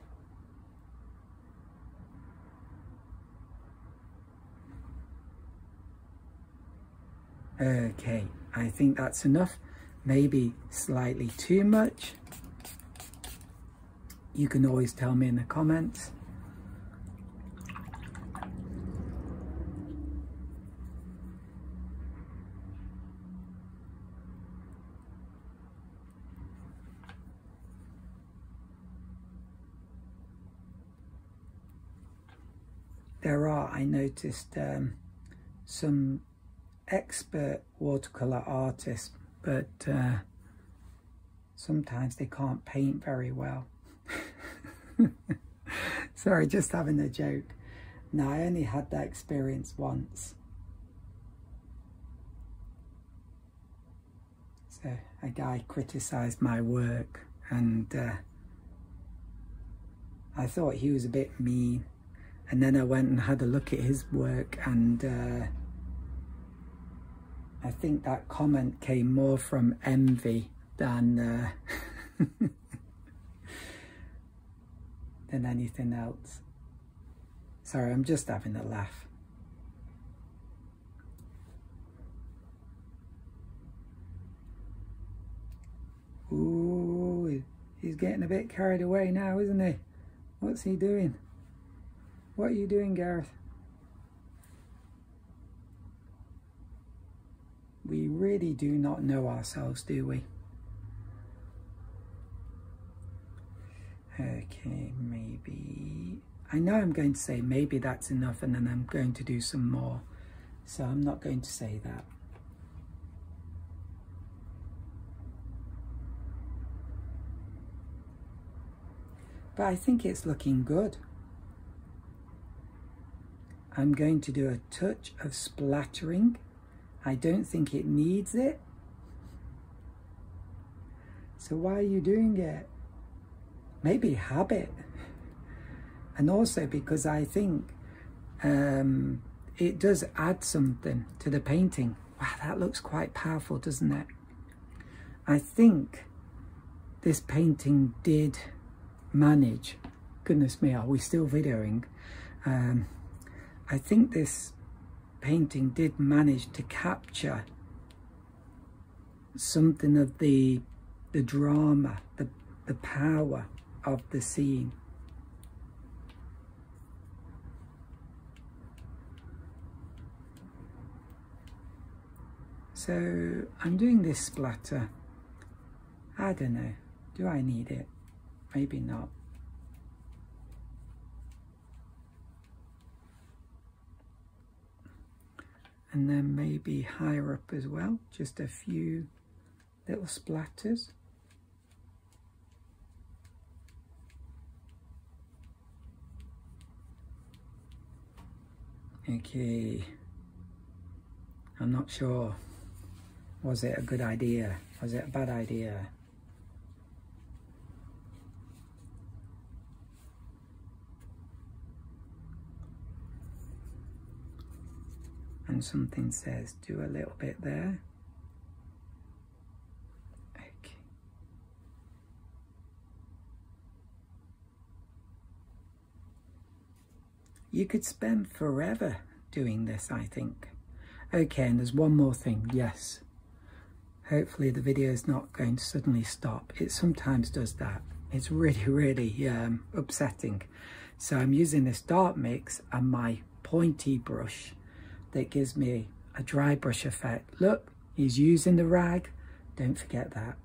Okay, I think that's enough. Maybe slightly too much. You can always tell me in the comments. There are, I noticed, some expert watercolor artists, but sometimes they can't paint very well. Sorry, just having a joke. No, I only had that experience once. So a guy criticized my work, and I thought he was a bit mean. And then I went and had a look at his work, and I think that comment came more from envy than than anything else. Sorry, I'm just having a laugh. Ooh, he's getting a bit carried away now, isn't he? What's he doing? What are you doing, Gareth? We really do not know ourselves, do we? Okay, maybe... I know I'm going to say maybe that's enough, and then I'm going to do some more. So I'm not going to say that. But I think it's looking good. I'm going to do a touch of splattering. I don't think it needs it. So why are you doing it? Maybe habit. And also because I think it does add something to the painting. Wow, that looks quite powerful, doesn't it? I think this painting did manage, goodness me, are we still videoing? I think this painting did manage to capture something of the drama, the power of the scene. So I'm doing this splatter. I don't know, do I need it? Maybe not. And then maybe higher up as well, just a few little splatters. Okay, I'm not sure. Was it a good idea? Was it a bad idea? And something says do a little bit there. Okay. You could spend forever doing this, I think. Okay, and there's one more thing, yes. Hopefully the video is not going to suddenly stop. It sometimes does that. It's really, really upsetting. So I'm using this dark mix and my pointy brush that gives me a dry brush effect. Look, he's using the rag. Don't forget that.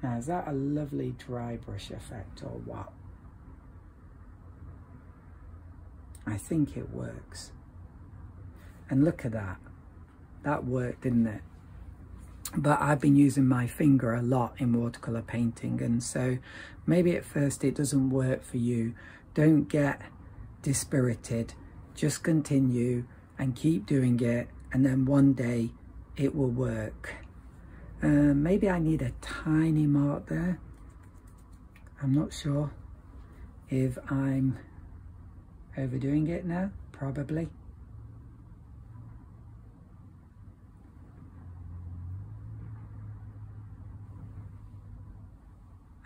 Now, is that a lovely dry brush effect or what? I think it works. And look at that. That worked, didn't it? But I've been using my finger a lot in watercolor painting, and so maybe at first it doesn't work for you. Don't get dispirited. Just continue and keep doing it, and then one day it will work. Maybe I need a tiny mark there. I'm not sure if I'm overdoing it now, probably.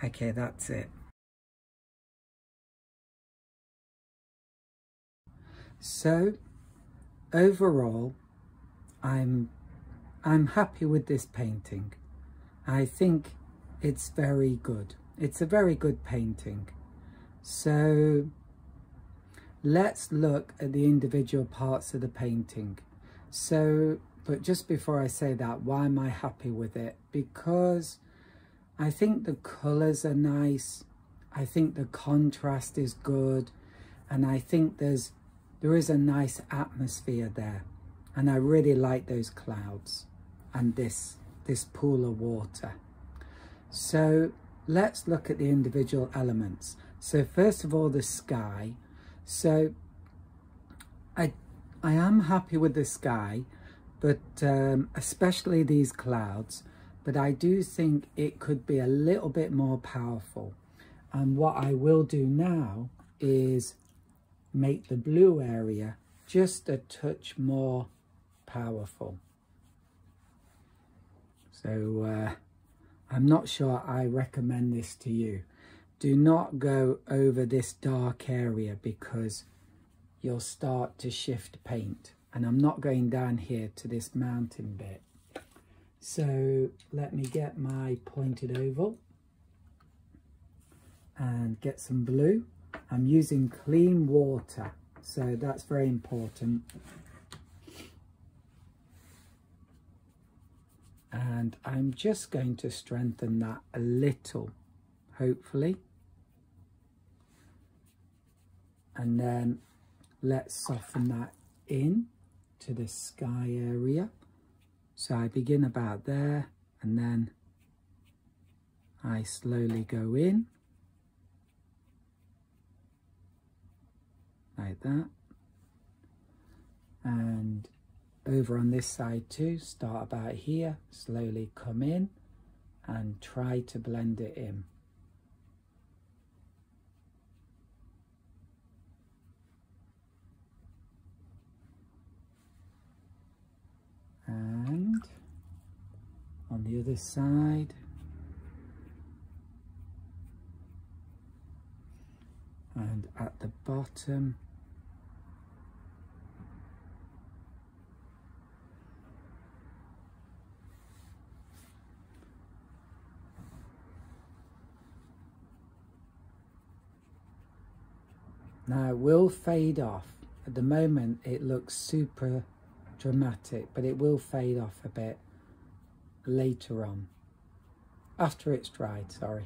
Okay, that's it. So overall, I'm happy with this painting. I think it's very good. It's a very good painting. So let's look at the individual parts of the painting. So, but just before I say that, why am I happy with it? Because I think the colours are nice. I think the contrast is good. And I think there is a nice atmosphere there. And I really like those clouds and this pool of water. So let's look at the individual elements. So first of all, the sky. So I am happy with the sky, but especially these clouds, but I do think it could be a little bit more powerful. And what I will do now is make the blue area just a touch more powerful. So I'm not sure I recommend this to you. Do not go over this dark area because you'll start to shift paint. And I'm not going down here to this mountain bit. So let me get my pointed oval and get some blue. I'm using clean water, so that's very important. And I'm just going to strengthen that a little, hopefully. And then let's soften that in to the sky area. So I begin about there, and then I slowly go in. like that. And over on this side too, start about here, slowly come in and try to blend it in. And on the other side, and at the bottom, now it will fade off. At the moment it looks super dramatic, but it will fade off a bit later on, after it's dried, sorry.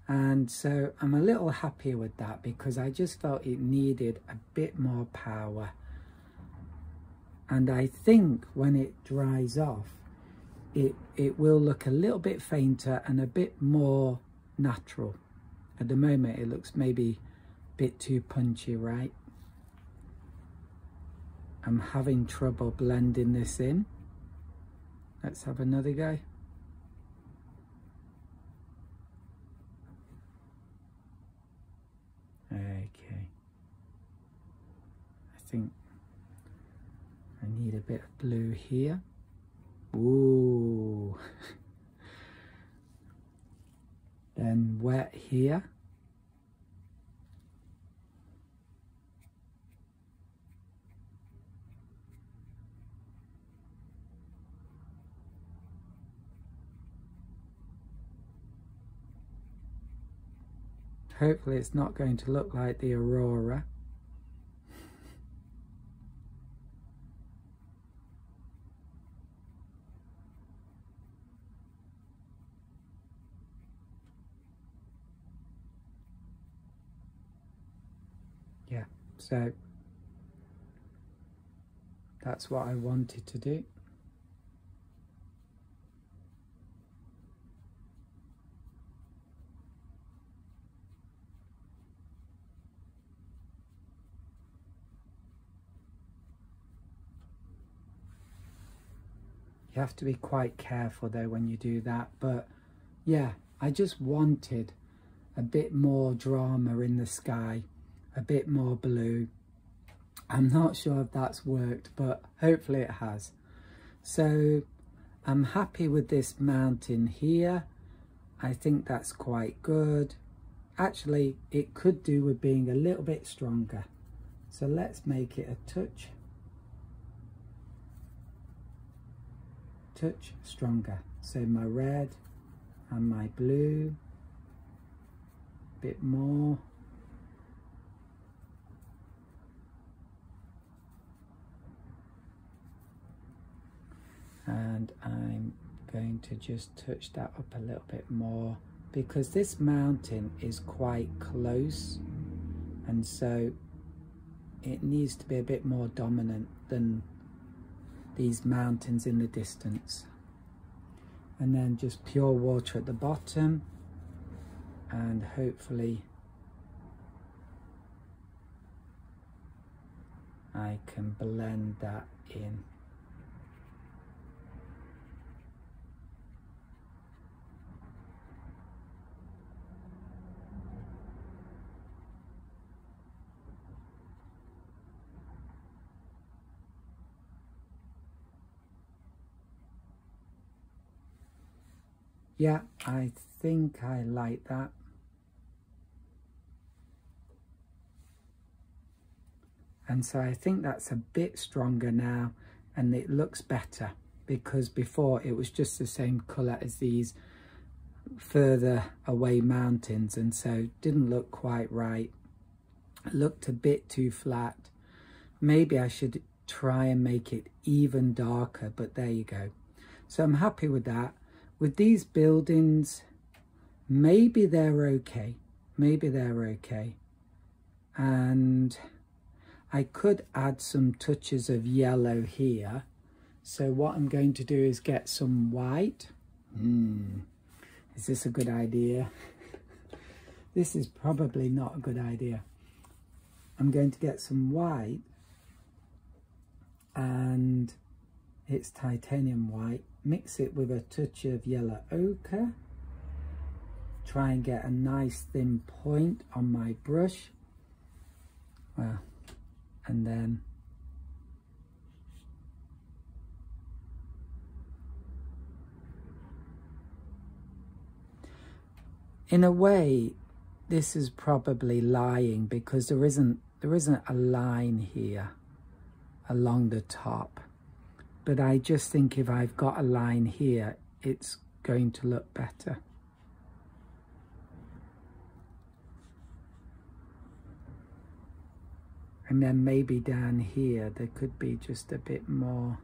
And so I'm a little happier with that because I just felt it needed a bit more power. And I think when it dries off, it will look a little bit fainter and a bit more natural. At the moment it looks maybe a bit too punchy, right? I'm having trouble blending this in. Let's have another go. Okay, I think I need a bit of blue here. Ooh. Then wet here. Hopefully it's not going to look like the aurora. Yeah, so that's what I wanted to do. You have to be quite careful though when you do that, but yeah, I just wanted a bit more drama in the sky, a bit more blue. I'm not sure if that's worked, but hopefully it has. So I'm happy with this mountain here. I think that's quite good. Actually, it could do with being a little bit stronger. So let's make it a touch stronger. So my red and my blue, a bit more. And I'm going to just touch that up a little bit more because this mountain is quite close, and so it needs to be a bit more dominant than these mountains in the distance. And then just pure water at the bottom, and hopefully I can blend that in. Yeah, I think I like that. And so I think that's a bit stronger now, and it looks better because before it was just the same colour as these further away mountains, and so didn't look quite right. It looked a bit too flat. Maybe I should try and make it even darker, but there you go. So I'm happy with that. With these buildings, maybe they're okay. Maybe they're okay. And I could add some touches of yellow here. So what I'm going to do is get some white. Is this a good idea? This is probably not a good idea. I'm going to get some white, and it's titanium white. Mix it with a touch of yellow ochre. Try and get a nice thin point on my brush. Well, and then in a way, this is probably lying, because there isn't a line here along the top. But I just think if I've got a line here, it's going to look better. And then maybe down here, there could be just a bit more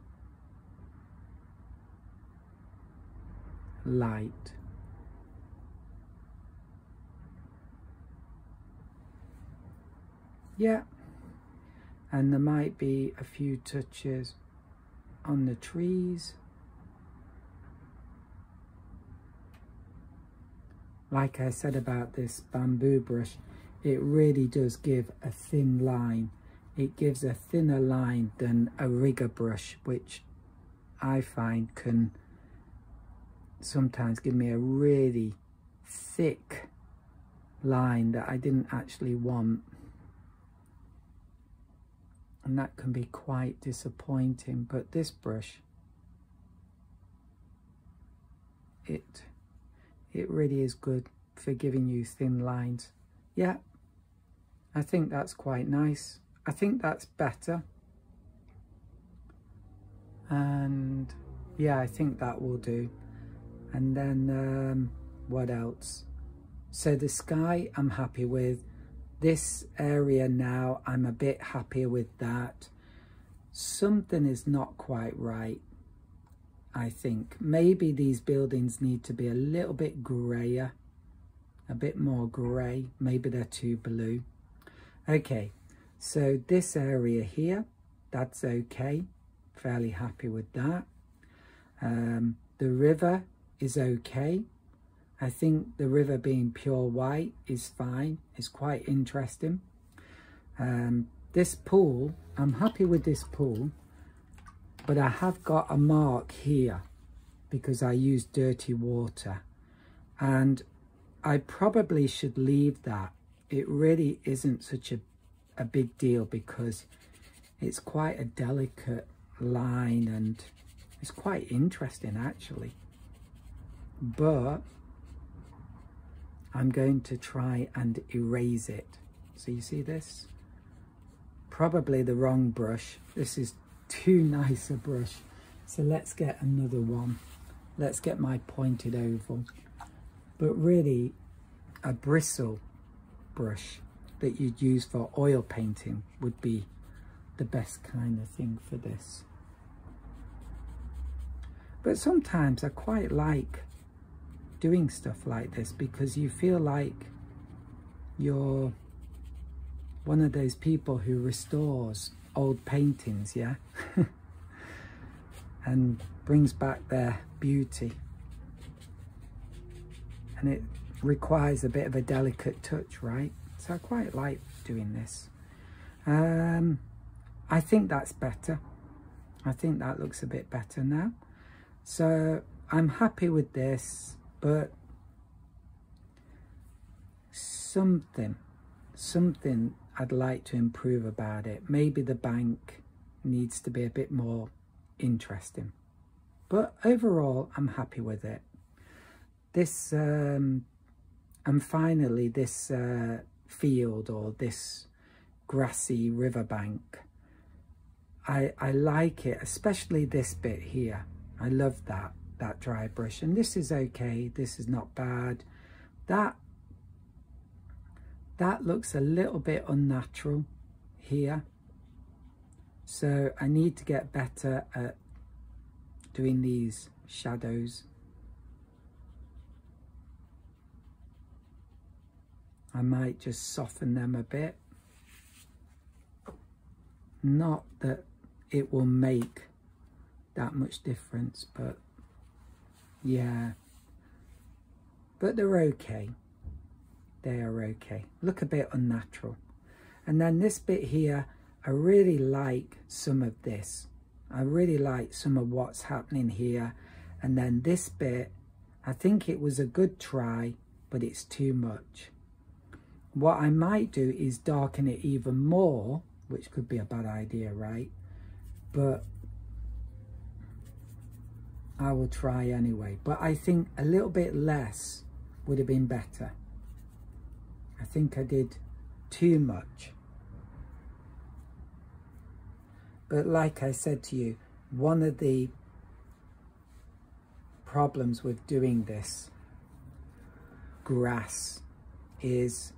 light. Yeah, and there might be a few touches on the trees. Like I said about this bamboo brush, it really does give a thin line. It gives a thinner line than a rigger brush, which I find can sometimes give me a really thick line that I didn't actually want. And that can be quite disappointing. But this brush, it really is good for giving you thin lines. Yeah, I think that's quite nice. I think that's better. And yeah, I think that will do. And then what else? So the sky I'm happy with. This area now, I'm a bit happier with that. Something is not quite right, I think. Maybe these buildings need to be a little bit grayer, a bit more grey. Maybe they're too blue. Okay, so this area here, that's okay. Fairly happy with that. The river is okay. I think the river being pure white is fine. It's quite interesting. This pool, I'm happy with this pool, but I have got a mark here because I used dirty water, and I probably should leave that. It really isn't such a big deal because it's quite a delicate line and it's quite interesting actually. But I'm going to try and erase it. So you see this? Probably the wrong brush. This is too nice a brush. So let's get another one. Let's get my pointed oval. But really, a bristle brush that you'd use for oil painting would be the best kind of thing for this. But sometimes I quite like doing stuff like this because you feel like you're one of those people who restores old paintings, yeah? And brings back their beauty. And it requires a bit of a delicate touch, right? So I quite like doing this. I think that's better. I think that looks a bit better now. So I'm happy with this. But something I'd like to improve about it. Maybe the bank needs to be a bit more interesting. But overall, I'm happy with it. This, and finally this field or this grassy riverbank, I like it, especially this bit here. I love that dry brush, and this is okay, this is not bad. That looks a little bit unnatural here, so I need to get better at doing these shadows. I might just soften them a bit. Not that it will make that much difference, but yeah, but they're okay. they are okay. Look a bit unnatural. And then this bit here, I really like some of this. I really like some of what's happening here. And then this bit, I think it was a good try, but it's too much. What I might do is darken it even more, which could be a bad idea, right? But I will try anyway. But I think a little bit less would have been better. I think I did too much. But like I said to you, one of the problems with doing this grass is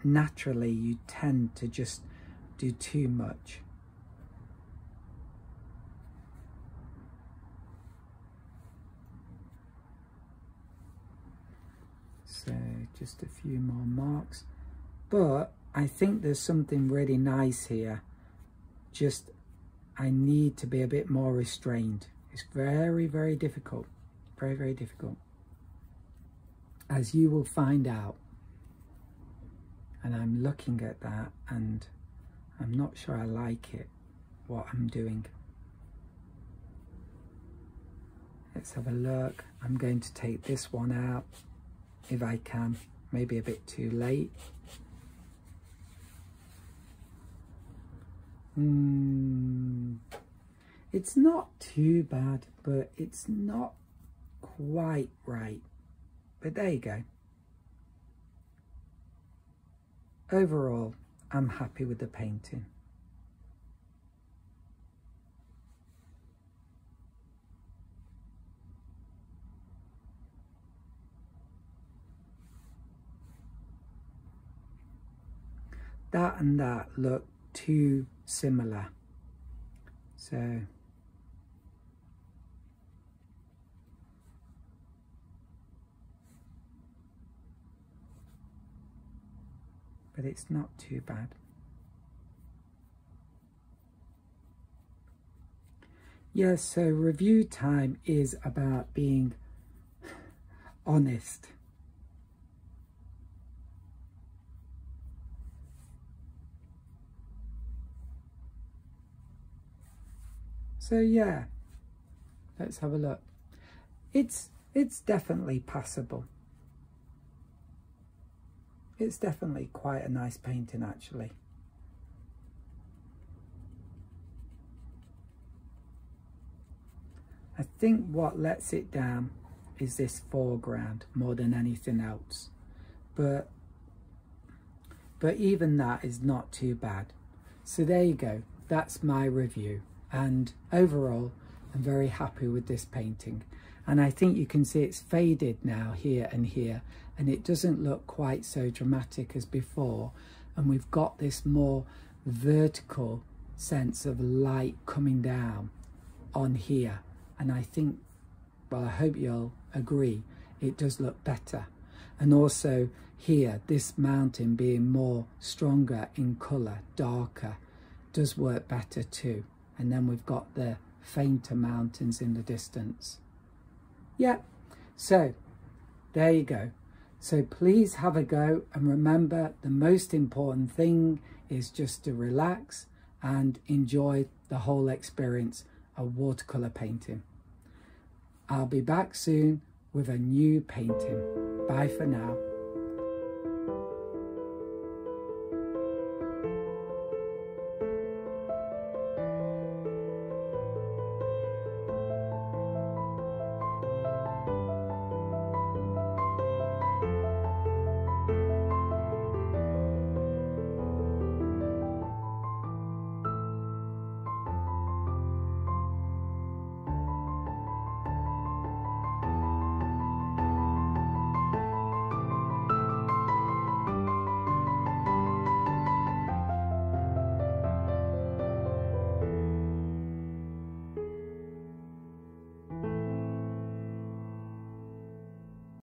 naturally you tend to just do too much. So just a few more marks, but I think there's something really nice here. Just I need to be a bit more restrained. It's very, very difficult. Very, very difficult, as you will find out. And I'm looking at that and I'm not sure I like it, what I'm doing. Let's have a look. I'm going to take this one out if I can. Maybe a bit too late. It's not too bad, but it's not quite right. But there you go. Overall, I'm happy with the painting. That and that look too similar. So but it's not too bad. Yes, so review time is about being honest. So yeah, let's have a look. It's definitely passable. It's definitely quite a nice painting, actually. I think what lets it down is this foreground more than anything else. But even that is not too bad. So there you go. That's my review. And overall, I'm very happy with this painting. And I think you can see it's faded now here and here, and it doesn't look quite so dramatic as before. And we've got this more vertical sense of light coming down on here. And I think, well, I hope you'll agree, it does look better. And also here, this mountain being more stronger in colour, darker, does work better too. And then we've got the fainter mountains in the distance. Yeah, so there you go. So please have a go, and remember, the most important thing is just to relax and enjoy the whole experience of watercolour painting. I'll be back soon with a new painting. Bye for now.